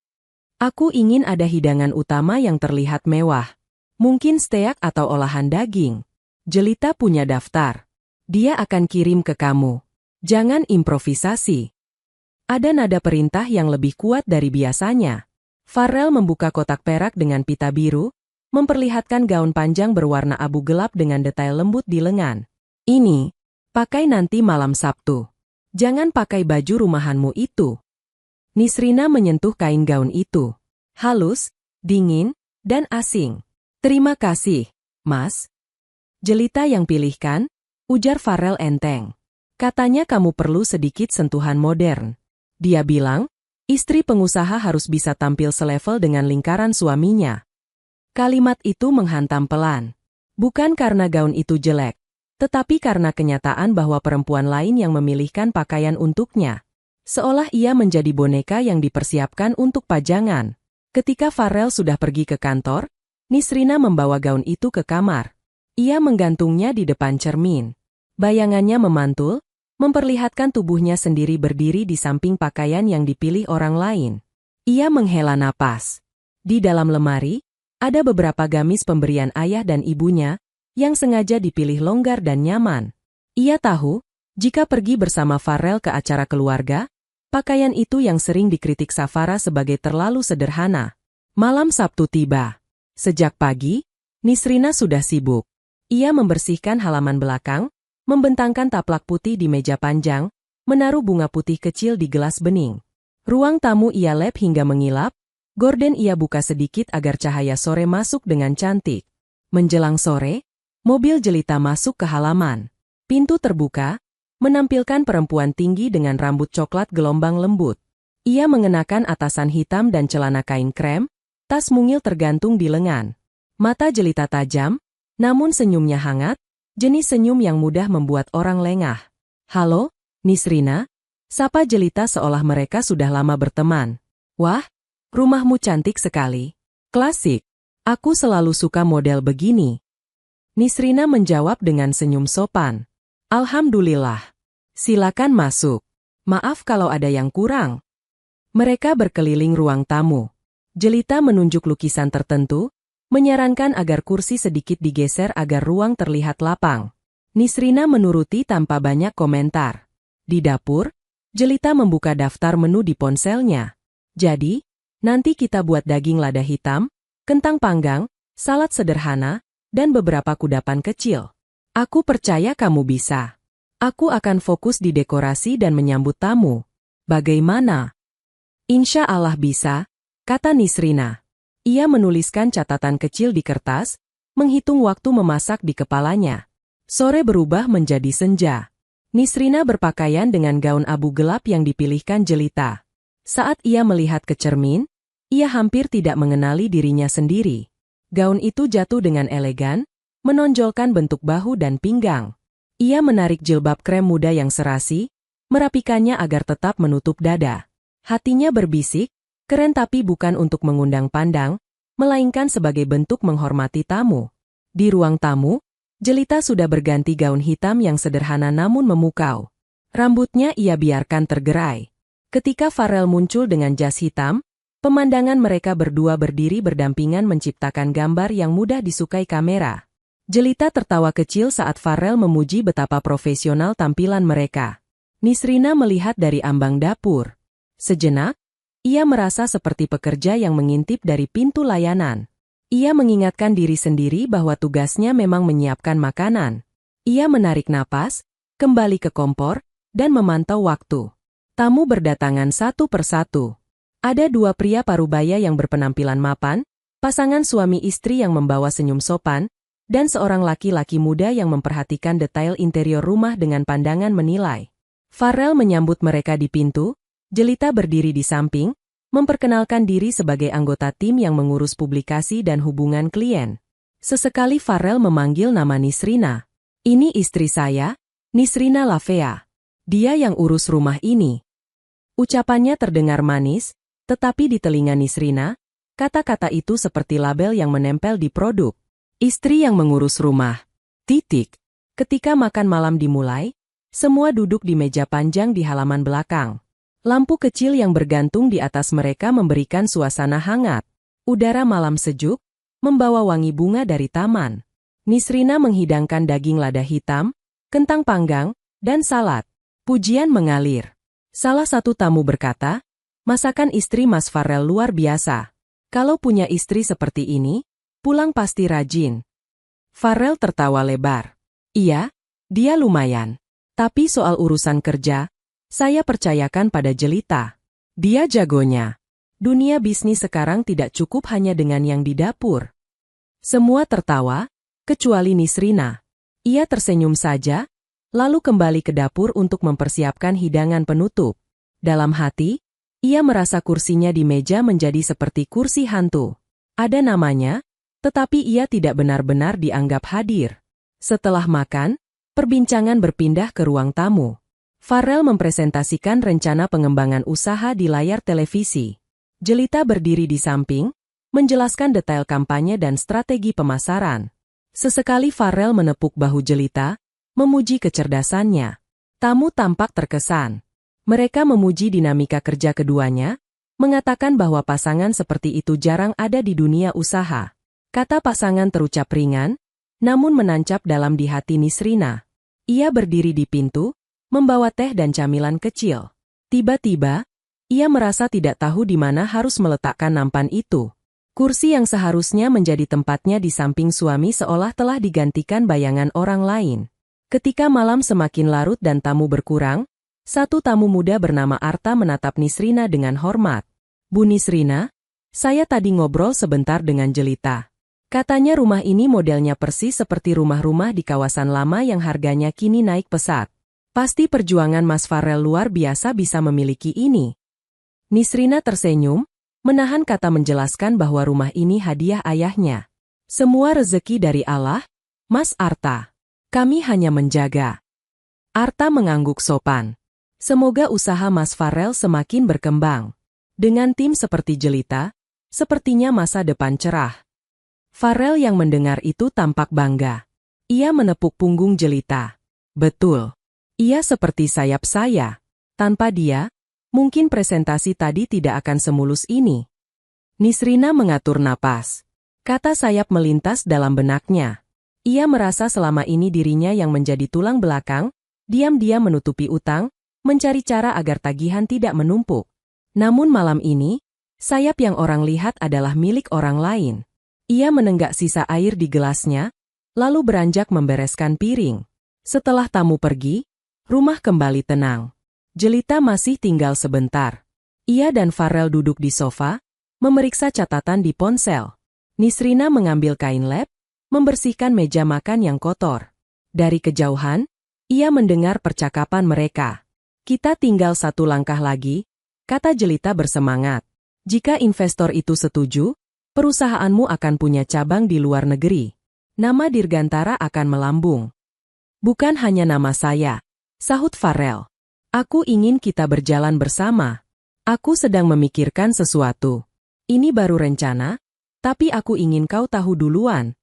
"Aku ingin ada hidangan utama yang terlihat mewah. Mungkin steak atau olahan daging. Jelita punya daftar. Dia akan kirim ke kamu. Jangan improvisasi." Ada nada perintah yang lebih kuat dari biasanya. Farel membuka kotak perak dengan pita biru, memperlihatkan gaun panjang berwarna abu gelap dengan detail lembut di lengan. "Ini, pakai nanti malam Sabtu. Jangan pakai baju rumahanmu itu. Nisrina menyentuh kain gaun itu. Halus, dingin, dan asing. Terima kasih, Mas. Jelita yang pilihkan, ujar Farel enteng. Katanya kamu perlu sedikit sentuhan modern. Dia bilang, istri pengusaha harus bisa tampil selevel dengan lingkaran suaminya. Kalimat itu menghantam pelan. Bukan karena gaun itu jelek, tetapi karena kenyataan bahwa perempuan lain yang memilihkan pakaian untuknya. Seolah ia menjadi boneka yang dipersiapkan untuk pajangan. Ketika Farel sudah pergi ke kantor, Nisrina membawa gaun itu ke kamar. Ia menggantungnya di depan cermin. Bayangannya memantul, memperlihatkan tubuhnya sendiri berdiri di samping pakaian yang dipilih orang lain. Ia menghela napas. Di dalam lemari, ada beberapa gamis pemberian ayah dan ibunya, yang sengaja dipilih longgar dan nyaman. Ia tahu, jika pergi bersama Farel ke acara keluarga, pakaian itu yang sering dikritik Safara sebagai terlalu sederhana. Malam Sabtu tiba. Sejak pagi, Nisrina sudah sibuk. Ia membersihkan halaman belakang, membentangkan taplak putih di meja panjang, menaruh bunga putih kecil di gelas bening. Ruang tamu ia lap hingga mengilap, gorden ia buka sedikit agar cahaya sore masuk dengan cantik. Menjelang sore, mobil Jelita masuk ke halaman. Pintu terbuka, menampilkan perempuan tinggi dengan rambut coklat gelombang lembut. Ia mengenakan atasan hitam dan celana kain krem, tas mungil tergantung di lengan. Mata Jelita tajam, namun senyumnya hangat, jenis senyum yang mudah membuat orang lengah. Halo, Nisrina? Sapa Jelita seolah mereka sudah lama berteman. Wah, rumahmu cantik sekali. Klasik. Aku selalu suka model begini. Nisrina menjawab dengan senyum sopan. Alhamdulillah. Silakan masuk. Maaf kalau ada yang kurang. Mereka berkeliling ruang tamu. Jelita menunjuk lukisan tertentu, menyarankan agar kursi sedikit digeser agar ruang terlihat lapang. Nisrina menuruti tanpa banyak komentar. Di dapur, Jelita membuka daftar menu di ponselnya. Jadi, nanti kita buat daging lada hitam, kentang panggang, salad sederhana, dan beberapa kudapan kecil. Aku percaya kamu bisa. Aku akan fokus di dekorasi dan menyambut tamu. Bagaimana? Insya Allah bisa, kata Nisrina. Ia menuliskan catatan kecil di kertas, menghitung waktu memasak di kepalanya. Sore berubah menjadi senja. Nisrina berpakaian dengan gaun abu gelap yang dipilihkan Jelita. Saat ia melihat ke cermin, ia hampir tidak mengenali dirinya sendiri. Gaun itu jatuh dengan elegan, menonjolkan bentuk bahu dan pinggang. Ia menarik jilbab krem muda yang serasi, merapikannya agar tetap menutup dada. Hatinya berbisik, keren tapi bukan untuk mengundang pandang, melainkan sebagai bentuk menghormati tamu. Di ruang tamu, Jelita sudah berganti gaun hitam yang sederhana namun memukau. Rambutnya ia biarkan tergerai. Ketika Farel muncul dengan jas hitam, pemandangan mereka berdua berdiri berdampingan menciptakan gambar yang mudah disukai kamera. Jelita tertawa kecil saat Farel memuji betapa profesional tampilan mereka. Nisrina melihat dari ambang dapur. Sejenak, ia merasa seperti pekerja yang mengintip dari pintu layanan. Ia mengingatkan diri sendiri bahwa tugasnya memang menyiapkan makanan. Ia menarik napas, kembali ke kompor, dan memantau waktu. Tamu berdatangan satu persatu. Ada dua pria parubaya yang berpenampilan mapan, pasangan suami istri yang membawa senyum sopan, dan seorang laki-laki muda yang memperhatikan detail interior rumah dengan pandangan menilai. Farel menyambut mereka di pintu, Jelita berdiri di samping, memperkenalkan diri sebagai anggota tim yang mengurus publikasi dan hubungan klien. Sesekali Farel memanggil nama Nisrina. Ini istri saya, Nisrina Lavea. Dia yang urus rumah ini. Ucapannya terdengar manis, tetapi di telinga Nisrina, kata-kata itu seperti label yang menempel di produk. Istri yang mengurus rumah. Titik. Ketika makan malam dimulai, semua duduk di meja panjang di halaman belakang. Lampu kecil yang bergantung di atas mereka memberikan suasana hangat. Udara malam sejuk, membawa wangi bunga dari taman. Nisrina menghidangkan daging lada hitam, kentang panggang, dan salad. Pujian mengalir. Salah satu tamu berkata, masakan istri Mas Farel luar biasa. Kalau punya istri seperti ini, pulang pasti rajin. Farel tertawa lebar. Iya, dia lumayan. Tapi soal urusan kerja, Saya percayakan pada Jelita. Dia jagonya. Dunia bisnis sekarang tidak cukup hanya dengan yang di dapur. Semua tertawa, kecuali Nisrina. Ia tersenyum saja, lalu kembali ke dapur untuk mempersiapkan hidangan penutup. Dalam hati, ia merasa kursinya di meja menjadi seperti kursi hantu. Ada namanya, tetapi ia tidak benar-benar dianggap hadir. Setelah makan, perbincangan berpindah ke ruang tamu. Farel mempresentasikan rencana pengembangan usaha di layar televisi. Jelita berdiri di samping, menjelaskan detail kampanye dan strategi pemasaran. Sesekali Farel menepuk bahu Jelita, memuji kecerdasannya. Tamu tampak terkesan. Mereka memuji dinamika kerja keduanya, mengatakan bahwa pasangan seperti itu jarang ada di dunia usaha. Kata pasangan terucap ringan, namun menancap dalam di hati Nisrina. Ia berdiri di pintu, membawa teh dan camilan kecil. Tiba-tiba, ia merasa tidak tahu di mana harus meletakkan nampan itu. Kursi yang seharusnya menjadi tempatnya di samping suami seolah telah digantikan bayangan orang lain. Ketika malam semakin larut dan tamu berkurang, satu tamu muda bernama Arta menatap Nisrina dengan hormat. Bu Nisrina, saya tadi ngobrol sebentar dengan Jelita. Katanya rumah ini modelnya persis seperti rumah-rumah di kawasan lama yang harganya kini naik pesat. Pasti perjuangan Mas Farel luar biasa bisa memiliki ini. Nisrina tersenyum, menahan kata menjelaskan bahwa rumah ini hadiah ayahnya. Semua rezeki dari Allah, Mas Arta. Kami hanya menjaga. Arta mengangguk sopan. Semoga usaha Mas Farel semakin berkembang. Dengan tim seperti Jelita, sepertinya masa depan cerah. Farel yang mendengar itu tampak bangga. Ia menepuk punggung Jelita. Betul. Ia seperti sayap saya. Tanpa dia, mungkin presentasi tadi tidak akan semulus ini. Nisrina mengatur napas. Kata sayap melintas dalam benaknya. Ia merasa selama ini dirinya yang menjadi tulang belakang, diam-diam menutupi utang, mencari cara agar tagihan tidak menumpuk. Namun malam ini, sayap yang orang lihat adalah milik orang lain. Ia menenggak sisa air di gelasnya, lalu beranjak membereskan piring. Setelah tamu pergi, rumah kembali tenang. Jelita masih tinggal sebentar. Ia dan Farel duduk di sofa, memeriksa catatan di ponsel. Nisrina mengambil kain lap, membersihkan meja makan yang kotor. Dari kejauhan, ia mendengar percakapan mereka. Kita tinggal satu langkah lagi, kata Jelita bersemangat. Jika investor itu setuju, perusahaanmu akan punya cabang di luar negeri. Nama Dirgantara akan melambung. Bukan hanya nama saya, sahut Farel. Aku ingin kita berjalan bersama. Aku sedang memikirkan sesuatu. Ini baru rencana, tapi aku ingin kau tahu duluan.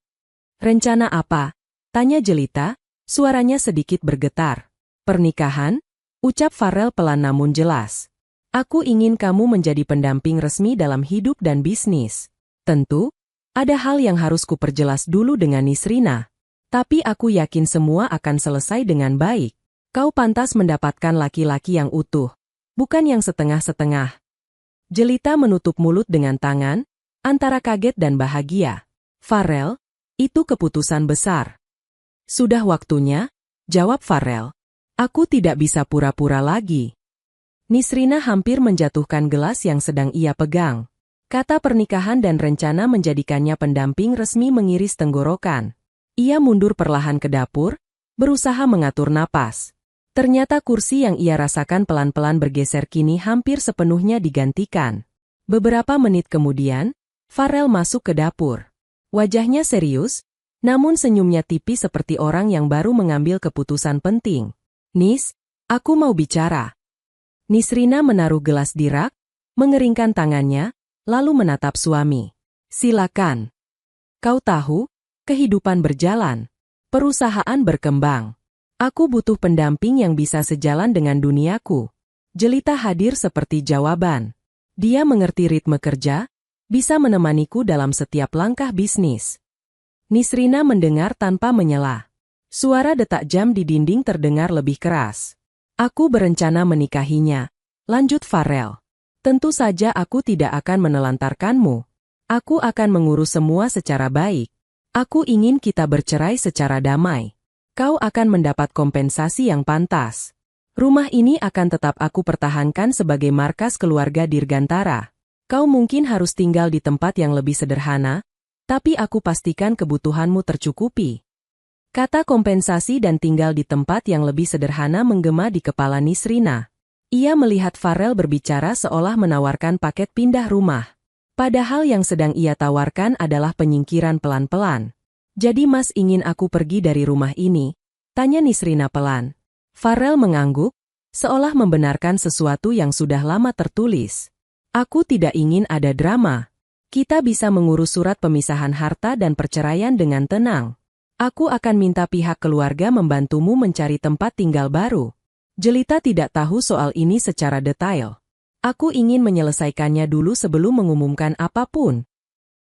Rencana apa? Tanya Jelita, suaranya sedikit bergetar. Pernikahan? Ucap Farel pelan namun jelas. Aku ingin kamu menjadi pendamping resmi dalam hidup dan bisnis. Tentu, ada hal yang harus kuperjelas dulu dengan Nisrina. Tapi aku yakin semua akan selesai dengan baik. Kau pantas mendapatkan laki-laki yang utuh, bukan yang setengah-setengah. Jelita menutup mulut dengan tangan, antara kaget dan bahagia. Farel, itu keputusan besar. Sudah waktunya, jawab Farel. Aku tidak bisa pura-pura lagi. Nisrina hampir menjatuhkan gelas yang sedang ia pegang. Kata pernikahan dan rencana menjadikannya pendamping resmi mengiris tenggorokan. Ia mundur perlahan ke dapur, berusaha mengatur napas. Ternyata kursi yang ia rasakan pelan-pelan bergeser kini hampir sepenuhnya digantikan. Beberapa menit kemudian, Farel masuk ke dapur. Wajahnya serius, namun senyumnya tipis seperti orang yang baru mengambil keputusan penting. Nis, aku mau bicara. Nisrina menaruh gelas di rak, mengeringkan tangannya, lalu menatap suami. Silakan. Kau tahu, kehidupan berjalan, perusahaan berkembang. Aku butuh pendamping yang bisa sejalan dengan duniaku. Jelita hadir seperti jawaban. Dia mengerti ritme kerja, bisa menemaniku dalam setiap langkah bisnis. Nisrina mendengar tanpa menyela. Suara detak jam di dinding terdengar lebih keras. Aku berencana menikahinya, lanjut Farel. Tentu saja aku tidak akan menelantarkanmu. Aku akan mengurus semua secara baik. Aku ingin kita bercerai secara damai. Kau akan mendapat kompensasi yang pantas. Rumah ini akan tetap aku pertahankan sebagai markas keluarga Dirgantara. Kau mungkin harus tinggal di tempat yang lebih sederhana, tapi aku pastikan kebutuhanmu tercukupi. Kata kompensasi dan tinggal di tempat yang lebih sederhana menggema di kepala Nisrina. Ia melihat Farel berbicara seolah menawarkan paket pindah rumah. Padahal yang sedang ia tawarkan adalah penyingkiran pelan-pelan. Jadi Mas ingin aku pergi dari rumah ini? Tanya Nisrina pelan. Farel mengangguk, seolah membenarkan sesuatu yang sudah lama tertulis. Aku tidak ingin ada drama. Kita bisa mengurus surat pemisahan harta dan perceraian dengan tenang. Aku akan minta pihak keluarga membantumu mencari tempat tinggal baru. Jelita tidak tahu soal ini secara detail. Aku ingin menyelesaikannya dulu sebelum mengumumkan apapun.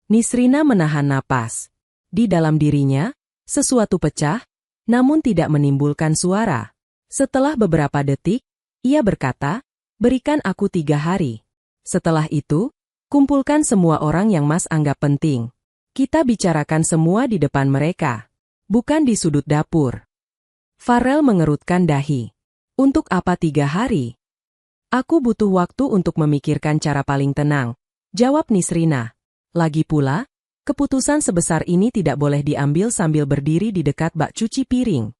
Nisrina menahan napas. Di dalam dirinya, sesuatu pecah, namun tidak menimbulkan suara. Setelah beberapa detik, ia berkata, berikan aku 3 hari. Setelah itu, kumpulkan semua orang yang Mas anggap penting. Kita bicarakan semua di depan mereka. Bukan di sudut dapur. Farel mengerutkan dahi. Untuk apa 3 hari? Aku butuh waktu untuk memikirkan cara paling tenang, jawab Nisrina. Lagi pula, keputusan sebesar ini tidak boleh diambil sambil berdiri di dekat bak cuci piring.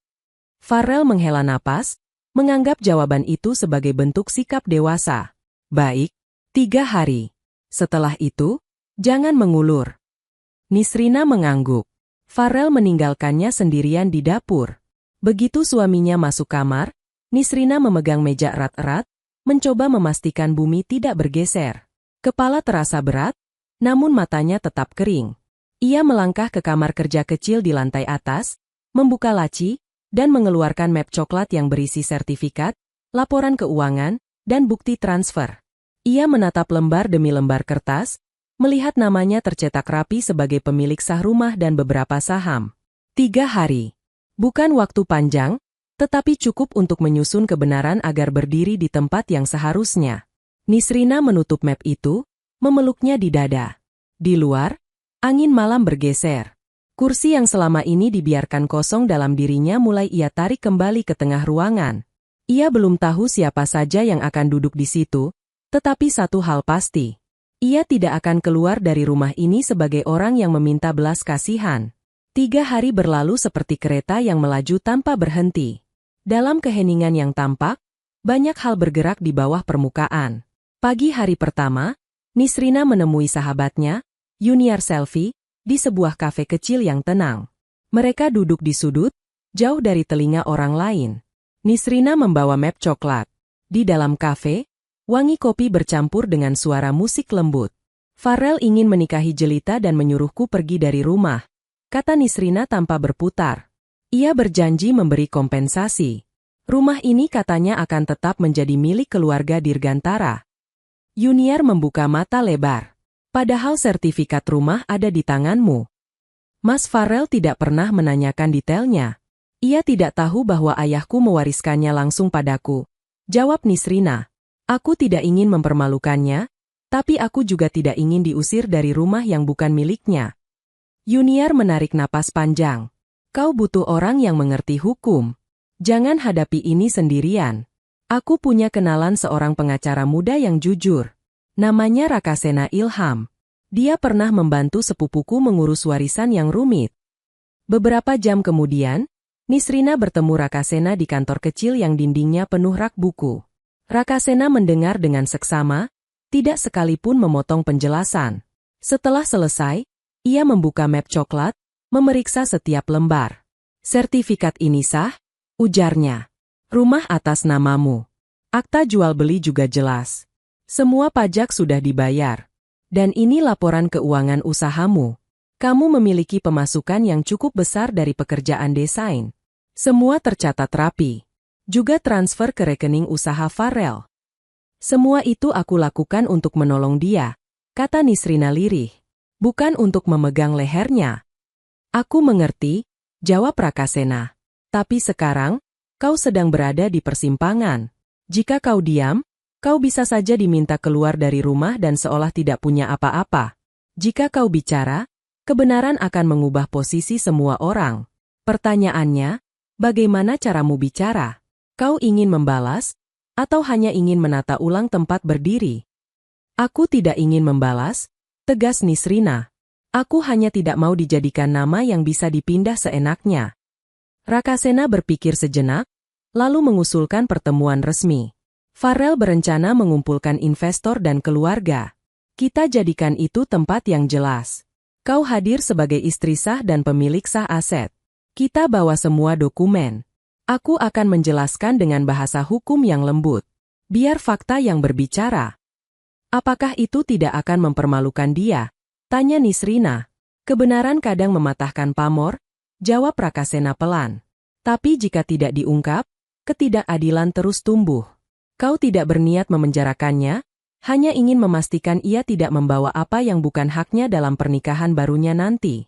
Farel menghela napas, menganggap jawaban itu sebagai bentuk sikap dewasa. Baik, 3 hari. Setelah itu, jangan mengulur. Nisrina mengangguk. Farel meninggalkannya sendirian di dapur. Begitu suaminya masuk kamar, Nisrina memegang meja erat-erat, mencoba memastikan bumi tidak bergeser. Kepala terasa berat, namun matanya tetap kering. Ia melangkah ke kamar kerja kecil di lantai atas, membuka laci, dan mengeluarkan map coklat yang berisi sertifikat, laporan keuangan, dan bukti transfer. Ia menatap lembar demi lembar kertas, melihat namanya tercetak rapi sebagai pemilik sah rumah dan beberapa saham. 3 hari. Bukan waktu panjang, tetapi cukup untuk menyusun kebenaran agar berdiri di tempat yang seharusnya. Nisrina menutup map itu, memeluknya di dada. Di luar, angin malam bergeser. Kursi yang selama ini dibiarkan kosong dalam dirinya mulai ia tarik kembali ke tengah ruangan. Ia belum tahu siapa saja yang akan duduk di situ, tetapi satu hal pasti. Ia tidak akan keluar dari rumah ini sebagai orang yang meminta belas kasihan. 3 hari berlalu seperti kereta yang melaju tanpa berhenti. Dalam keheningan yang tampak, banyak hal bergerak di bawah permukaan. Pagi hari pertama, Nisrina menemui sahabatnya, Yuniar Selvi, di sebuah kafe kecil yang tenang. Mereka duduk di sudut, jauh dari telinga orang lain. Nisrina membawa map coklat. Di dalam kafe, wangi kopi bercampur dengan suara musik lembut. Farel ingin menikahi Jelita dan menyuruhku pergi dari rumah, kata Nisrina tanpa berputar. Ia berjanji memberi kompensasi. Rumah ini katanya akan tetap menjadi milik keluarga Dirgantara. Yuniar membuka mata lebar. Padahal sertifikat rumah ada di tanganmu. Mas Farel tidak pernah menanyakan detailnya. Ia tidak tahu bahwa ayahku mewariskannya langsung padaku. Jawab Nisrina. Aku tidak ingin mempermalukannya, tapi aku juga tidak ingin diusir dari rumah yang bukan miliknya. Yuniar menarik napas panjang. Kau butuh orang yang mengerti hukum. Jangan hadapi ini sendirian. Aku punya kenalan seorang pengacara muda yang jujur. Namanya Rakasena Ilham. Dia pernah membantu sepupuku mengurus warisan yang rumit. Beberapa jam kemudian, Nisrina bertemu Rakasena di kantor kecil yang dindingnya penuh rak buku. Rakasena mendengar dengan seksama, tidak sekalipun memotong penjelasan. Setelah selesai, ia membuka map coklat, memeriksa setiap lembar. Sertifikat ini sah, ujarnya. Rumah atas namamu. Akta jual beli juga jelas. Semua pajak sudah dibayar. Dan ini laporan keuangan usahamu. Kamu memiliki pemasukan yang cukup besar dari pekerjaan desain. Semua tercatat rapi. Juga transfer ke rekening usaha Farel. Semua itu aku lakukan untuk menolong dia, kata Nisrina lirih. Bukan untuk memegang lehernya. Aku mengerti, jawab Rakasena. Tapi sekarang, kau sedang berada di persimpangan. Jika kau diam, kau bisa saja diminta keluar dari rumah dan seolah tidak punya apa-apa. Jika kau bicara, kebenaran akan mengubah posisi semua orang. Pertanyaannya, bagaimana caramu bicara? Kau ingin membalas? Atau hanya ingin menata ulang tempat berdiri? Aku tidak ingin membalas, tegas Nisrina. Aku hanya tidak mau dijadikan nama yang bisa dipindah seenaknya. Rakasena berpikir sejenak, lalu mengusulkan pertemuan resmi. Farrell berencana mengumpulkan investor dan keluarga. Kita jadikan itu tempat yang jelas. Kau hadir sebagai istri sah dan pemilik sah aset. Kita bawa semua dokumen. Aku akan menjelaskan dengan bahasa hukum yang lembut. Biar fakta yang berbicara. Apakah itu tidak akan mempermalukan dia? Tanya Nisrina. Kebenaran kadang mematahkan pamor, jawab Rakasena pelan. Tapi jika tidak diungkap, ketidakadilan terus tumbuh. Kau tidak berniat memenjarakannya, hanya ingin memastikan ia tidak membawa apa yang bukan haknya dalam pernikahan barunya nanti.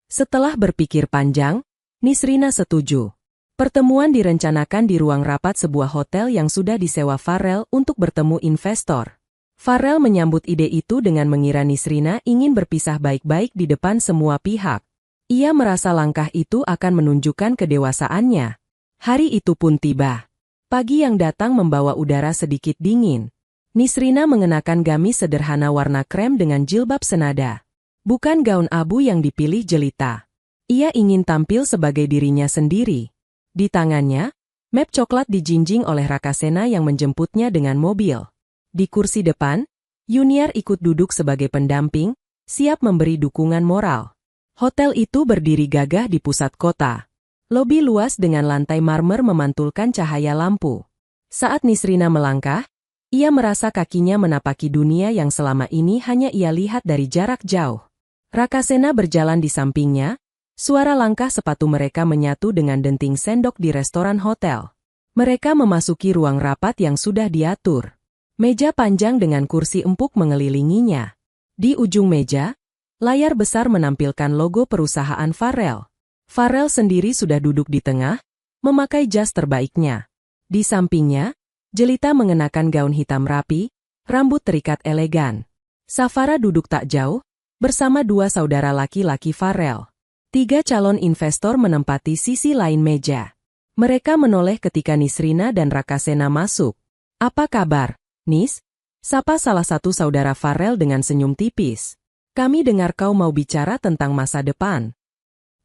Setelah berpikir panjang, Nisrina setuju. Pertemuan direncanakan di ruang rapat sebuah hotel yang sudah disewa Farrell untuk bertemu investor. Farrell menyambut ide itu dengan mengira Nisrina ingin berpisah baik-baik di depan semua pihak. Ia merasa langkah itu akan menunjukkan kedewasaannya. Hari itu pun tiba. Pagi yang datang membawa udara sedikit dingin. Nisrina mengenakan gamis sederhana warna krem dengan jilbab senada. Bukan gaun abu yang dipilih jelita. Ia ingin tampil sebagai dirinya sendiri. Di tangannya, map coklat dijinjing oleh Rakasena yang menjemputnya dengan mobil. Di kursi depan, Yuniar ikut duduk sebagai pendamping, siap memberi dukungan moral. Hotel itu berdiri gagah di pusat kota. Lobi luas dengan lantai marmer memantulkan cahaya lampu. Saat Nisrina melangkah, ia merasa kakinya menapaki dunia yang selama ini hanya ia lihat dari jarak jauh. Rakasena berjalan di sampingnya. Suara langkah sepatu mereka menyatu dengan denting sendok di restoran hotel. Mereka memasuki ruang rapat yang sudah diatur. Meja panjang dengan kursi empuk mengelilinginya. Di ujung meja, layar besar menampilkan logo perusahaan Farrell. Farrell sendiri sudah duduk di tengah, memakai jas terbaiknya. Di sampingnya, jelita mengenakan gaun hitam rapi, rambut terikat elegan. Safara duduk tak jauh, bersama dua saudara laki-laki Farrell. 3 calon investor menempati sisi lain meja. Mereka menoleh ketika Nisrina dan Rakasena masuk. Apa kabar, Nis? Sapa salah satu saudara Farrell dengan senyum tipis. Kami dengar kau mau bicara tentang masa depan.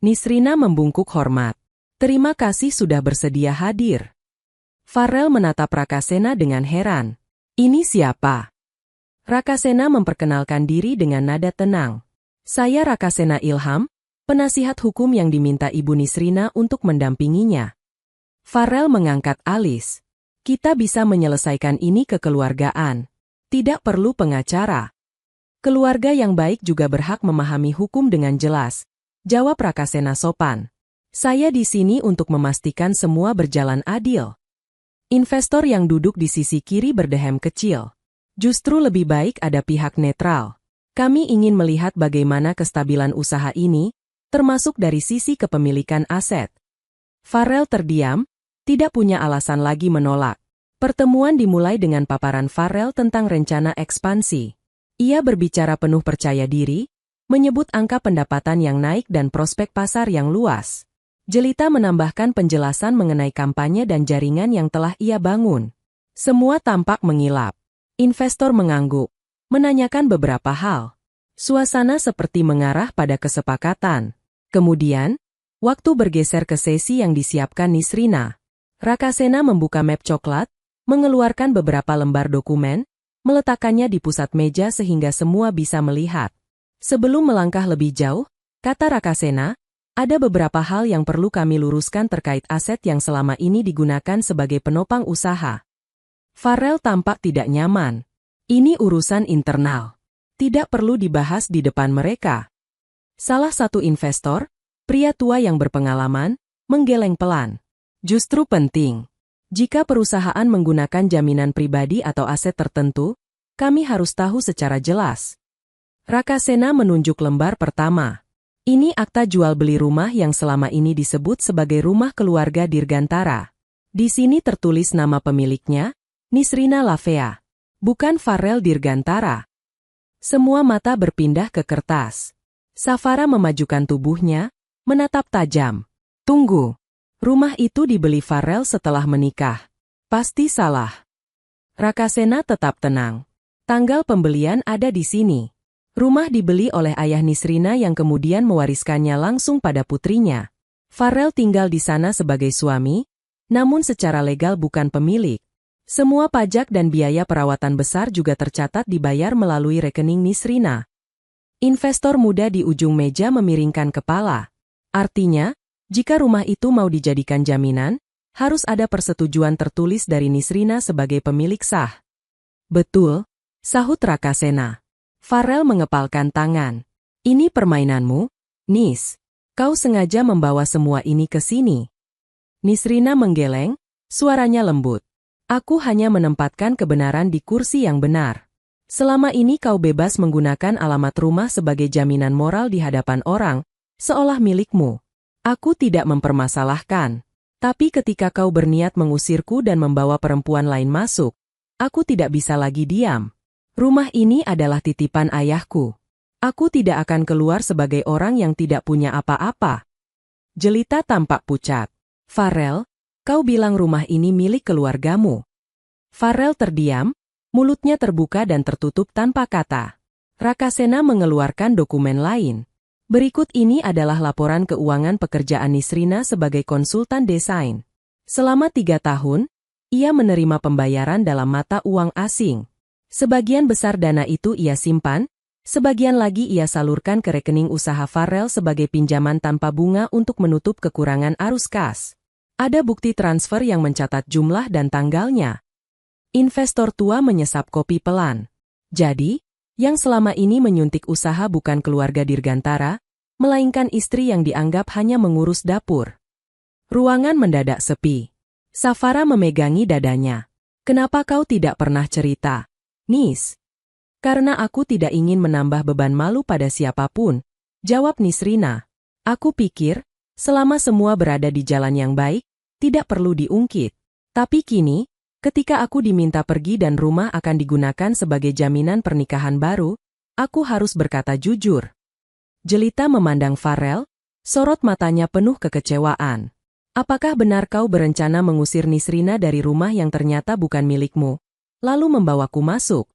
Nisrina membungkuk hormat. Terima kasih sudah bersedia hadir. Farrell menatap Rakasena dengan heran. Ini siapa? Rakasena memperkenalkan diri dengan nada tenang. Saya Rakasena Ilham, penasihat hukum yang diminta Ibu Nisrina untuk mendampinginya. Farrell mengangkat alis. Kita bisa menyelesaikan ini kekeluargaan. Tidak perlu pengacara. Keluarga yang baik juga berhak memahami hukum dengan jelas, jawab Rakasena sopan. Saya di sini untuk memastikan semua berjalan adil. Investor yang duduk di sisi kiri berdehem kecil. Justru lebih baik ada pihak netral. Kami ingin melihat bagaimana kestabilan usaha ini, termasuk dari sisi kepemilikan aset. Farrell terdiam, tidak punya alasan lagi menolak. Pertemuan dimulai dengan paparan Farrell tentang rencana ekspansi. Ia berbicara penuh percaya diri, menyebut angka pendapatan yang naik dan prospek pasar yang luas. Jelita menambahkan penjelasan mengenai kampanye dan jaringan yang telah ia bangun. Semua tampak mengilap. Investor mengangguk, menanyakan beberapa hal. Suasana seperti mengarah pada kesepakatan. Kemudian, waktu bergeser ke sesi yang disiapkan Nisrina. Rakasena membuka map coklat, mengeluarkan beberapa lembar dokumen, meletakkannya di pusat meja sehingga semua bisa melihat. Sebelum melangkah lebih jauh, kata Rakasena, ada beberapa hal yang perlu kami luruskan terkait aset yang selama ini digunakan sebagai penopang usaha. Farrell tampak tidak nyaman. Ini urusan internal. Tidak perlu dibahas di depan mereka. Salah satu investor, pria tua yang berpengalaman, menggeleng pelan. Justru penting. Jika perusahaan menggunakan jaminan pribadi atau aset tertentu, kami harus tahu secara jelas. Rakasena menunjuk lembar pertama. Ini akta jual beli rumah yang selama ini disebut sebagai rumah keluarga Dirgantara. Di sini tertulis nama pemiliknya, Nisrina Lavea. Bukan Farrell Dirgantara. Semua mata berpindah ke kertas. Safara memajukan tubuhnya, menatap tajam. Tunggu. Rumah itu dibeli Farel setelah menikah. Pasti salah. Rakasena tetap tenang. Tanggal pembelian ada di sini. Rumah dibeli oleh ayah Nisrina yang kemudian mewariskannya langsung pada putrinya. Farel tinggal di sana sebagai suami, namun secara legal bukan pemilik. Semua pajak dan biaya perawatan besar juga tercatat dibayar melalui rekening Nisrina. Investor muda di ujung meja memiringkan kepala. Artinya, jika rumah itu mau dijadikan jaminan, harus ada persetujuan tertulis dari Nisrina sebagai pemilik sah. Betul, sahut Rakasena. Farel mengepalkan tangan. Ini permainanmu, Nis. Kau sengaja membawa semua ini ke sini. Nisrina menggeleng, suaranya lembut. Aku hanya menempatkan kebenaran di kursi yang benar. Selama ini kau bebas menggunakan alamat rumah sebagai jaminan moral di hadapan orang, seolah milikmu. Aku tidak mempermasalahkan. Tapi ketika kau berniat mengusirku dan membawa perempuan lain masuk, aku tidak bisa lagi diam. Rumah ini adalah titipan ayahku. Aku tidak akan keluar sebagai orang yang tidak punya apa-apa. Jelita tampak pucat. Farel, kau bilang rumah ini milik keluargamu. Farel terdiam, mulutnya terbuka dan tertutup tanpa kata. Rakasena mengeluarkan dokumen lain. Berikut ini adalah laporan keuangan pekerjaan Nisrina sebagai konsultan desain. Selama 3 tahun, ia menerima pembayaran dalam mata uang asing. Sebagian besar dana itu ia simpan, sebagian lagi ia salurkan ke rekening usaha Farel sebagai pinjaman tanpa bunga untuk menutup kekurangan arus kas. Ada bukti transfer yang mencatat jumlah dan tanggalnya. Investor tua menyesap kopi pelan. Jadi, yang selama ini menyuntik usaha bukan keluarga Dirgantara, melainkan istri yang dianggap hanya mengurus dapur. Ruangan mendadak sepi. Safara memegangi dadanya. Kenapa kau tidak pernah cerita, Nis? Karena aku tidak ingin menambah beban malu pada siapapun, jawab Nisrina. Aku pikir, selama semua berada di jalan yang baik, tidak perlu diungkit. Tapi kini, ketika aku diminta pergi dan rumah akan digunakan sebagai jaminan pernikahan baru, aku harus berkata jujur. Jelita memandang Farel, sorot matanya penuh kekecewaan. Apakah benar kau berencana mengusir Nisrina dari rumah yang ternyata bukan milikmu, lalu membawaku masuk?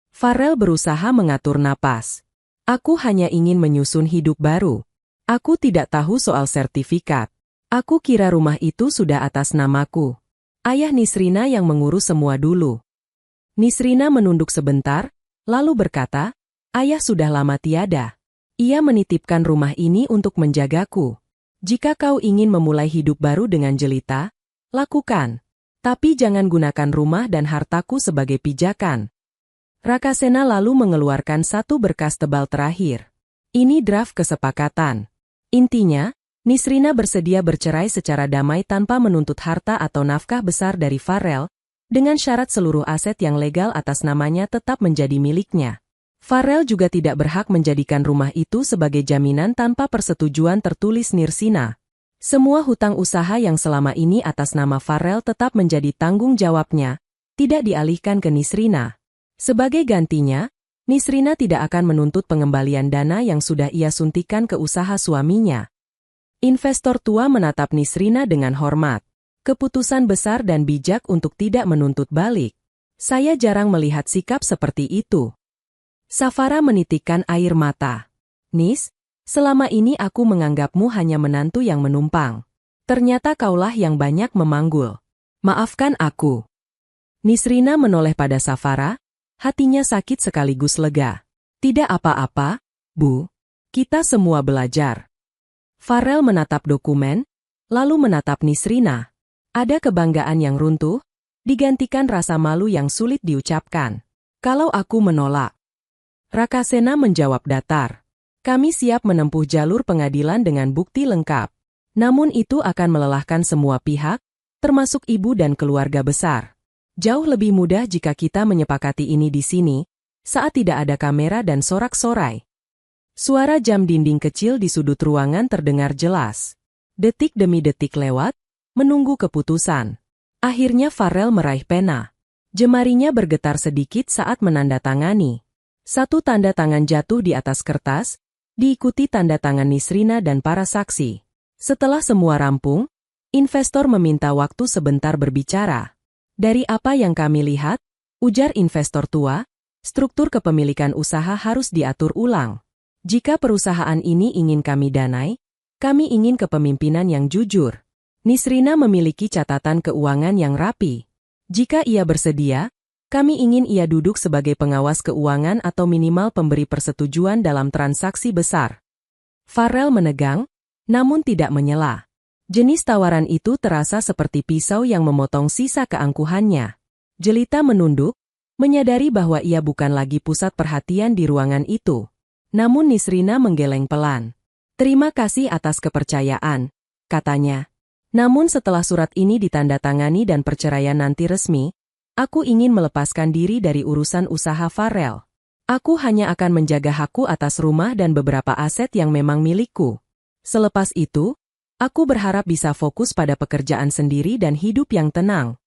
Farel berusaha mengatur napas. Aku hanya ingin menyusun hidup baru. Aku tidak tahu soal sertifikat. Aku kira rumah itu sudah atas namaku. Ayah Nisrina yang mengurus semua dulu. Nisrina menunduk sebentar, lalu berkata, ayah sudah lama tiada. Ia menitipkan rumah ini untuk menjagaku. Jika kau ingin memulai hidup baru dengan Jelita, lakukan. Tapi jangan gunakan rumah dan hartaku sebagai pijakan. Rakasena lalu mengeluarkan satu berkas tebal terakhir. Ini draft kesepakatan. Intinya, Nisrina bersedia bercerai secara damai tanpa menuntut harta atau nafkah besar dari Farel, dengan syarat seluruh aset yang legal atas namanya tetap menjadi miliknya. Farel juga tidak berhak menjadikan rumah itu sebagai jaminan tanpa persetujuan tertulis Nisrina. Semua hutang usaha yang selama ini atas nama Farel tetap menjadi tanggung jawabnya, tidak dialihkan ke Nisrina. Sebagai gantinya, Nisrina tidak akan menuntut pengembalian dana yang sudah ia suntikan ke usaha suaminya. Investor tua menatap Nisrina dengan hormat. Keputusan besar dan bijak untuk tidak menuntut balik. Saya jarang melihat sikap seperti itu. Safara menitikkan air mata. Nis, selama ini aku menganggapmu hanya menantu yang menumpang. Ternyata kaulah yang banyak memanggul. Maafkan aku. Nisrina menoleh pada Safara, hatinya sakit sekaligus lega. Tidak apa-apa, Bu. Kita semua belajar. Farel menatap dokumen, lalu menatap Nisrina. Ada kebanggaan yang runtuh, digantikan rasa malu yang sulit diucapkan. Kalau aku menolak. Rakasena menjawab datar. Kami siap menempuh jalur pengadilan dengan bukti lengkap. Namun itu akan melelahkan semua pihak, termasuk ibu dan keluarga besar. Jauh lebih mudah jika kita menyepakati ini di sini, saat tidak ada kamera dan sorak-sorai. Suara jam dinding kecil di sudut ruangan terdengar jelas. Detik demi detik lewat, menunggu keputusan. Akhirnya Farel meraih pena. Jemarinya bergetar sedikit saat menandatangani. Satu tanda tangan jatuh di atas kertas, diikuti tanda tangan Nisrina dan para saksi. Setelah semua rampung, Investor meminta waktu sebentar berbicara. Dari apa yang kami lihat, ujar investor tua, struktur kepemilikan usaha harus diatur ulang. Jika perusahaan ini ingin kami danai, kami ingin kepemimpinan yang jujur. Nisrina memiliki catatan keuangan yang rapi. Jika ia bersedia, kami ingin ia duduk sebagai pengawas keuangan atau minimal pemberi persetujuan dalam transaksi besar. Farrell menegang, namun tidak menyela. Jenis tawaran itu terasa seperti pisau yang memotong sisa keangkuhannya. Jelita menunduk, menyadari bahwa ia bukan lagi pusat perhatian di ruangan itu. Namun Nisrina menggeleng pelan. "Terima kasih atas kepercayaan," katanya. "Namun setelah surat ini ditandatangani dan perceraian nanti resmi, aku ingin melepaskan diri dari urusan usaha Farrell. Aku hanya akan menjaga hakku atas rumah dan beberapa aset yang memang milikku. Selepas itu, aku berharap bisa fokus pada pekerjaan sendiri dan hidup yang tenang."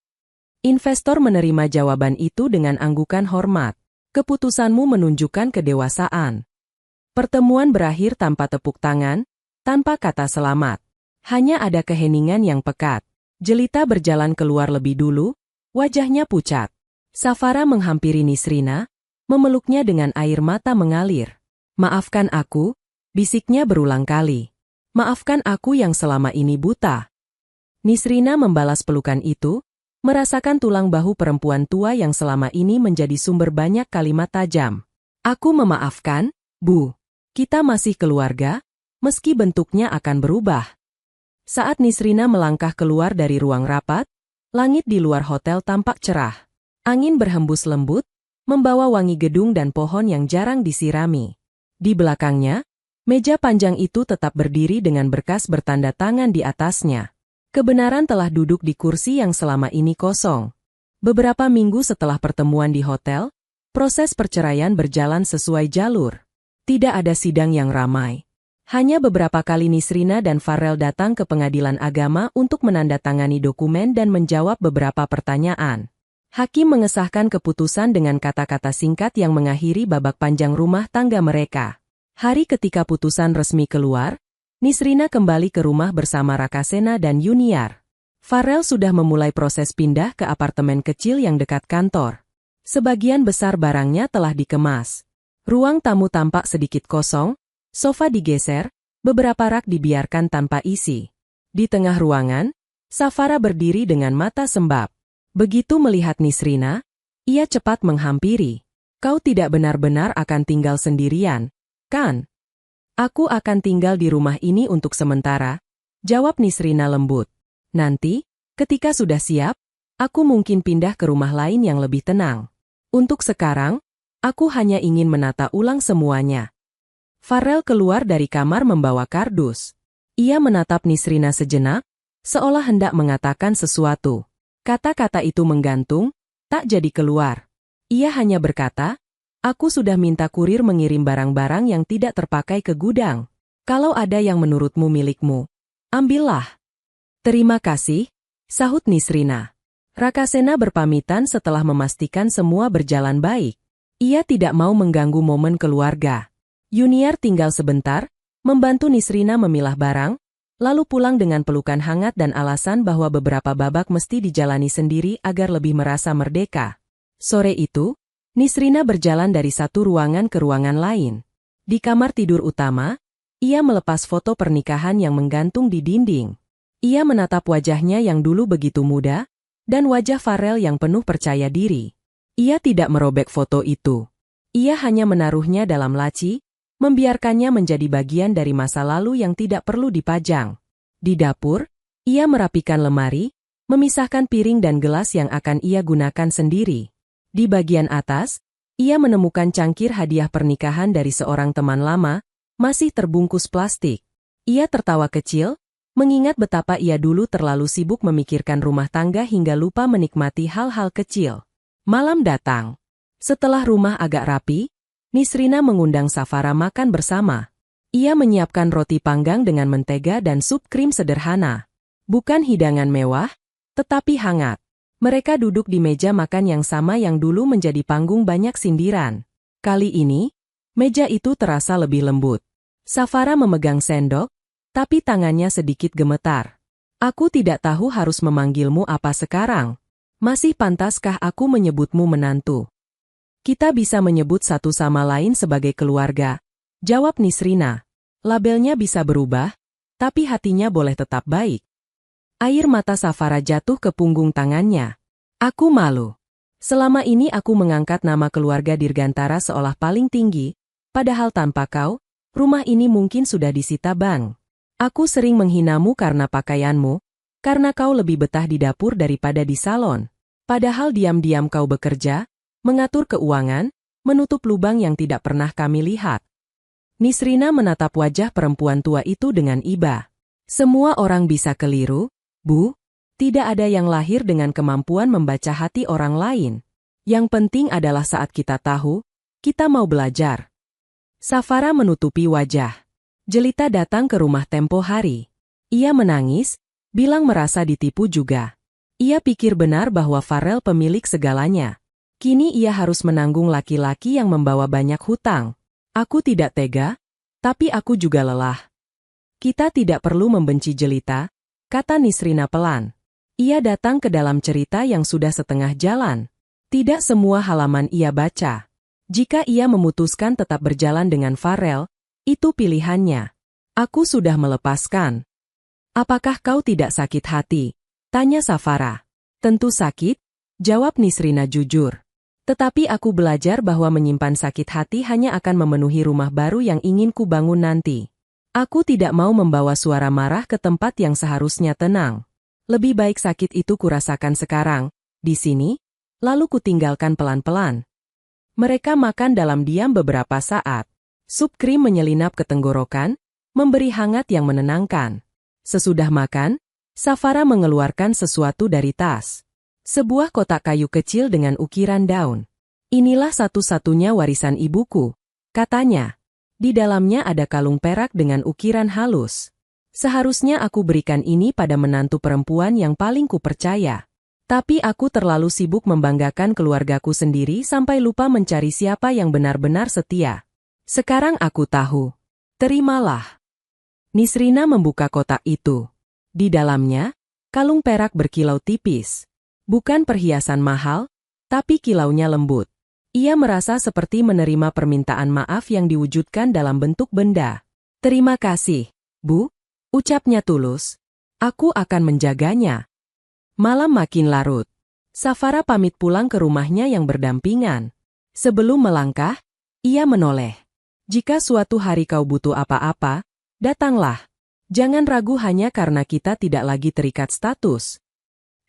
Investor menerima jawaban itu dengan anggukan hormat. "Keputusanmu menunjukkan kedewasaan." Pertemuan berakhir tanpa tepuk tangan, tanpa kata selamat. Hanya ada keheningan yang pekat. Jelita berjalan keluar lebih dulu, wajahnya pucat. Safara menghampiri Nisrina, memeluknya dengan air mata mengalir. "Maafkan aku," bisiknya berulang kali. "Maafkan aku yang selama ini buta." Nisrina membalas pelukan itu, merasakan tulang bahu perempuan tua yang selama ini menjadi sumber banyak kalimat tajam. "Aku memaafkan, Bu. Kita masih keluarga, meski bentuknya akan berubah." Saat Nisrina melangkah keluar dari ruang rapat, langit di luar hotel tampak cerah. Angin berhembus lembut, membawa wangi gedung dan pohon yang jarang disirami. Di belakangnya, meja panjang itu tetap berdiri dengan berkas bertanda tangan di atasnya. Kebenaran telah duduk di kursi yang selama ini kosong. Beberapa minggu setelah pertemuan di hotel, proses perceraian berjalan sesuai jalur. Tidak ada sidang yang ramai. Hanya beberapa kali Nisrina dan Farrell datang ke pengadilan agama untuk menandatangani dokumen dan menjawab beberapa pertanyaan. Hakim mengesahkan keputusan dengan kata-kata singkat yang mengakhiri babak panjang rumah tangga mereka. Hari ketika putusan resmi keluar, Nisrina kembali ke rumah bersama Rakasena dan Yuniar. Farrell sudah memulai proses pindah ke apartemen kecil yang dekat kantor. Sebagian besar barangnya telah dikemas. Ruang tamu tampak sedikit kosong, sofa digeser, beberapa rak dibiarkan tanpa isi. Di tengah ruangan, Safara berdiri dengan mata sembab. Begitu melihat Nisrina, ia cepat menghampiri. "Kau tidak benar-benar akan tinggal sendirian, kan?" "Aku akan tinggal di rumah ini untuk sementara," jawab Nisrina lembut. "Nanti, ketika sudah siap, aku mungkin pindah ke rumah lain yang lebih tenang. Untuk sekarang, aku hanya ingin menata ulang semuanya." Farrell keluar dari kamar membawa kardus. Ia menatap Nisrina sejenak, seolah hendak mengatakan sesuatu. Kata-kata itu menggantung, tak jadi keluar. Ia hanya berkata, "Aku sudah minta kurir mengirim barang-barang yang tidak terpakai ke gudang. Kalau ada yang menurutmu milikmu, ambillah." "Terima kasih," sahut Nisrina. Rakasena berpamitan setelah memastikan semua berjalan baik. Ia tidak mau mengganggu momen keluarga. Yuniar tinggal sebentar, membantu Nisrina memilah barang, lalu pulang dengan pelukan hangat dan alasan bahwa beberapa babak mesti dijalani sendiri agar lebih merasa merdeka. Sore itu, Nisrina berjalan dari satu ruangan ke ruangan lain. Di kamar tidur utama, ia melepas foto pernikahan yang menggantung di dinding. Ia menatap wajahnya yang dulu begitu muda, dan wajah Farrell yang penuh percaya diri. Ia tidak merobek foto itu. Ia hanya menaruhnya dalam laci, membiarkannya menjadi bagian dari masa lalu yang tidak perlu dipajang. Di dapur, ia merapikan lemari, memisahkan piring dan gelas yang akan ia gunakan sendiri. Di bagian atas, ia menemukan cangkir hadiah pernikahan dari seorang teman lama, masih terbungkus plastik. Ia tertawa kecil, mengingat betapa ia dulu terlalu sibuk memikirkan rumah tangga hingga lupa menikmati hal-hal kecil. Malam datang. Setelah rumah agak rapi, Nisrina mengundang Safara makan bersama. Ia menyiapkan roti panggang dengan mentega dan sup krim sederhana. Bukan hidangan mewah, tetapi hangat. Mereka duduk di meja makan yang sama yang dulu menjadi panggung banyak sindiran. Kali ini, meja itu terasa lebih lembut. Safara memegang sendok, tapi tangannya sedikit gemetar. Aku tidak tahu harus memanggilmu apa sekarang. Masih pantaskah aku menyebutmu menantu? Kita bisa menyebut satu sama lain sebagai keluarga, jawab Nisrina. Labelnya bisa berubah, tapi hatinya boleh tetap baik. Air mata Safara jatuh ke punggung tangannya. Aku malu. Selama ini aku mengangkat nama keluarga Dirgantara seolah paling tinggi, padahal tanpa kau, rumah ini mungkin sudah disita bank. Aku sering menghinamu karena pakaianmu, karena kau lebih betah di dapur daripada di salon. Padahal diam-diam kau bekerja, mengatur keuangan, menutup lubang yang tidak pernah kami lihat. Nisrina menatap wajah perempuan tua itu dengan iba. Semua orang bisa keliru, Bu. Tidak ada yang lahir dengan kemampuan membaca hati orang lain. Yang penting adalah saat kita tahu, kita mau belajar. Safara menutupi wajah. Jelita datang ke rumah tempo hari. Ia menangis, bilang merasa ditipu juga. Ia pikir benar bahwa Farel pemilik segalanya. Kini ia harus menanggung laki-laki yang membawa banyak hutang. Aku tidak tega, tapi aku juga lelah. Kita tidak perlu membenci Jelita, kata Nisrina pelan. Ia datang ke dalam cerita yang sudah setengah jalan. Tidak semua halaman ia baca. Jika ia memutuskan tetap berjalan dengan Farel, itu pilihannya. Aku sudah melepaskan. Apakah kau tidak sakit hati? Tanya Safara. Tentu sakit, jawab Nisrina jujur. Tetapi aku belajar bahwa menyimpan sakit hati hanya akan memenuhi rumah baru yang ingin ku bangun nanti. Aku tidak mau membawa suara marah ke tempat yang seharusnya tenang. Lebih baik sakit itu kurasakan sekarang, di sini, lalu kutinggalkan pelan-pelan. Mereka makan dalam diam beberapa saat. Sup krim menyelinap ke tenggorokan, memberi hangat yang menenangkan. Sesudah makan, Safara mengeluarkan sesuatu dari tas. Sebuah kotak kayu kecil dengan ukiran daun. Inilah satu-satunya warisan ibuku, katanya. Di dalamnya ada kalung perak dengan ukiran halus. Seharusnya aku berikan ini pada menantu perempuan yang paling kupercaya. Tapi aku terlalu sibuk membanggakan keluargaku sendiri sampai lupa mencari siapa yang benar-benar setia. Sekarang aku tahu. Terimalah. Nisrina membuka kotak itu. Di dalamnya, kalung perak berkilau tipis. Bukan perhiasan mahal, tapi kilaunya lembut. Ia merasa seperti menerima permintaan maaf yang diwujudkan dalam bentuk benda. Terima kasih, Bu. Ucapnya tulus. Aku akan menjaganya. Malam makin larut. Safara pamit pulang ke rumahnya yang berdampingan. Sebelum melangkah, ia menoleh. Jika suatu hari kau butuh apa-apa, datanglah. Jangan ragu hanya karena kita tidak lagi terikat status.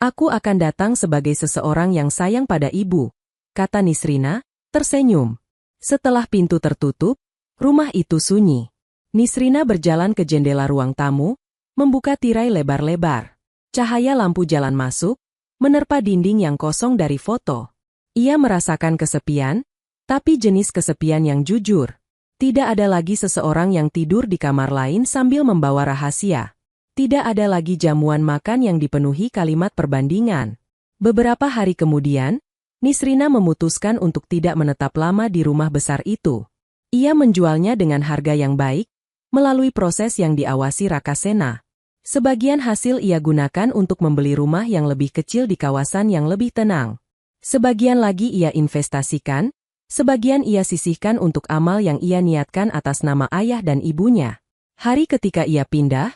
Aku akan datang sebagai seseorang yang sayang pada ibu, kata Nisrina, tersenyum. Setelah pintu tertutup, rumah itu sunyi. Nisrina berjalan ke jendela ruang tamu, membuka tirai lebar-lebar. Cahaya lampu jalan masuk, menerpa dinding yang kosong dari foto. Ia merasakan kesepian, tapi jenis kesepian yang jujur. Tidak ada lagi seseorang yang tidur di kamar lain sambil membawa rahasia. Tidak ada lagi jamuan makan yang dipenuhi kalimat perbandingan. Beberapa hari kemudian, Nisrina memutuskan untuk tidak menetap lama di rumah besar itu. Ia menjualnya dengan harga yang baik, melalui proses yang diawasi Rakasena. Sebagian hasil ia gunakan untuk membeli rumah yang lebih kecil di kawasan yang lebih tenang. Sebagian lagi ia investasikan, sebagian ia sisihkan untuk amal yang ia niatkan atas nama ayah dan ibunya. Hari ketika ia pindah,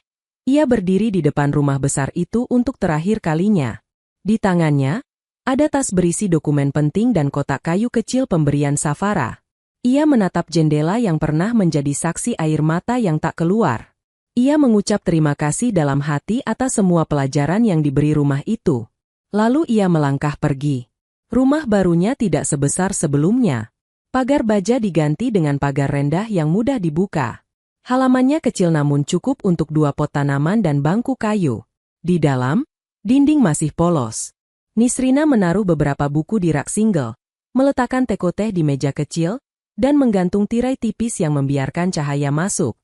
ia berdiri di depan rumah besar itu untuk terakhir kalinya. Di tangannya, ada tas berisi dokumen penting dan kotak kayu kecil pemberian Safara. Ia menatap jendela yang pernah menjadi saksi air mata yang tak keluar. Ia mengucap terima kasih dalam hati atas semua pelajaran yang diberi rumah itu. Lalu ia melangkah pergi. Rumah barunya tidak sebesar sebelumnya. Pagar baja diganti dengan pagar rendah yang mudah dibuka. Halamannya kecil namun cukup untuk 2 pot tanaman dan bangku kayu. Di dalam, dinding masih polos. Nisrina menaruh beberapa buku di rak single, meletakkan teko teh di meja kecil, dan menggantung tirai tipis yang membiarkan cahaya masuk.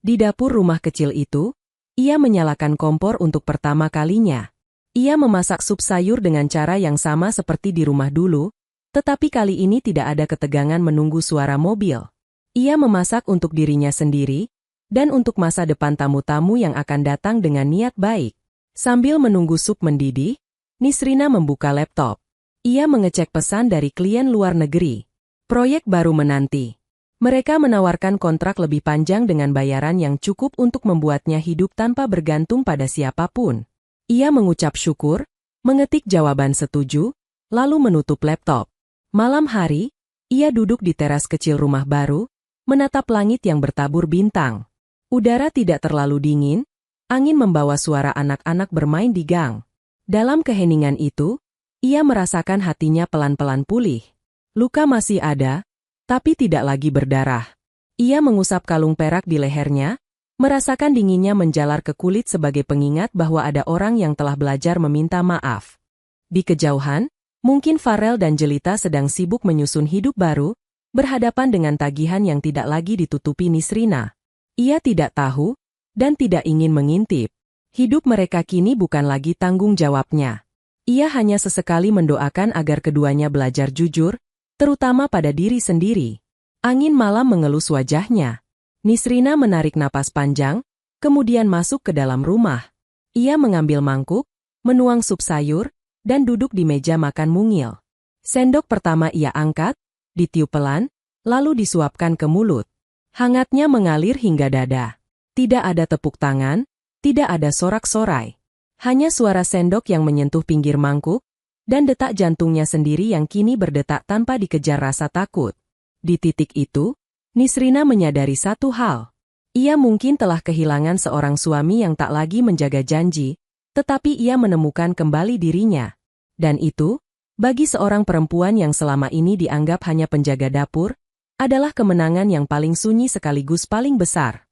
Di dapur rumah kecil itu, ia menyalakan kompor untuk pertama kalinya. Ia memasak sup sayur dengan cara yang sama seperti di rumah dulu, tetapi kali ini tidak ada ketegangan menunggu suara mobil. Ia memasak untuk dirinya sendiri, dan untuk masa depan tamu-tamu yang akan datang dengan niat baik. Sambil menunggu sup mendidih, Nisrina membuka laptop. Ia mengecek pesan dari klien luar negeri. Proyek baru menanti. Mereka menawarkan kontrak lebih panjang dengan bayaran yang cukup untuk membuatnya hidup tanpa bergantung pada siapapun. Ia mengucap syukur, mengetik jawaban setuju, lalu menutup laptop. Malam hari, ia duduk di teras kecil rumah baru, menatap langit yang bertabur bintang. Udara tidak terlalu dingin, angin membawa suara anak-anak bermain di gang. Dalam keheningan itu, ia merasakan hatinya pelan-pelan pulih. Luka masih ada, tapi tidak lagi berdarah. Ia mengusap kalung perak di lehernya, merasakan dinginnya menjalar ke kulit sebagai pengingat bahwa ada orang yang telah belajar meminta maaf. Di kejauhan, mungkin Farel dan Jelita sedang sibuk menyusun hidup baru, berhadapan dengan tagihan yang tidak lagi ditutupi Nisrina. Ia tidak tahu, dan tidak ingin mengintip. Hidup mereka kini bukan lagi tanggung jawabnya. Ia hanya sesekali mendoakan agar keduanya belajar jujur, terutama pada diri sendiri. Angin malam mengelus wajahnya. Nisrina menarik napas panjang, kemudian masuk ke dalam rumah. Ia mengambil mangkuk, menuang sup sayur, dan duduk di meja makan mungil. Sendok pertama ia angkat, ditiup pelan, lalu disuapkan ke mulut. Hangatnya mengalir hingga dada. Tidak ada tepuk tangan, tidak ada sorak-sorai. Hanya suara sendok yang menyentuh pinggir mangkuk, dan detak jantungnya sendiri yang kini berdetak tanpa dikejar rasa takut. Di titik itu, Nisrina menyadari satu hal. Ia mungkin telah kehilangan seorang suami yang tak lagi menjaga janji, tetapi ia menemukan kembali dirinya. Dan itu, bagi seorang perempuan yang selama ini dianggap hanya penjaga dapur, adalah kemenangan yang paling sunyi sekaligus paling besar.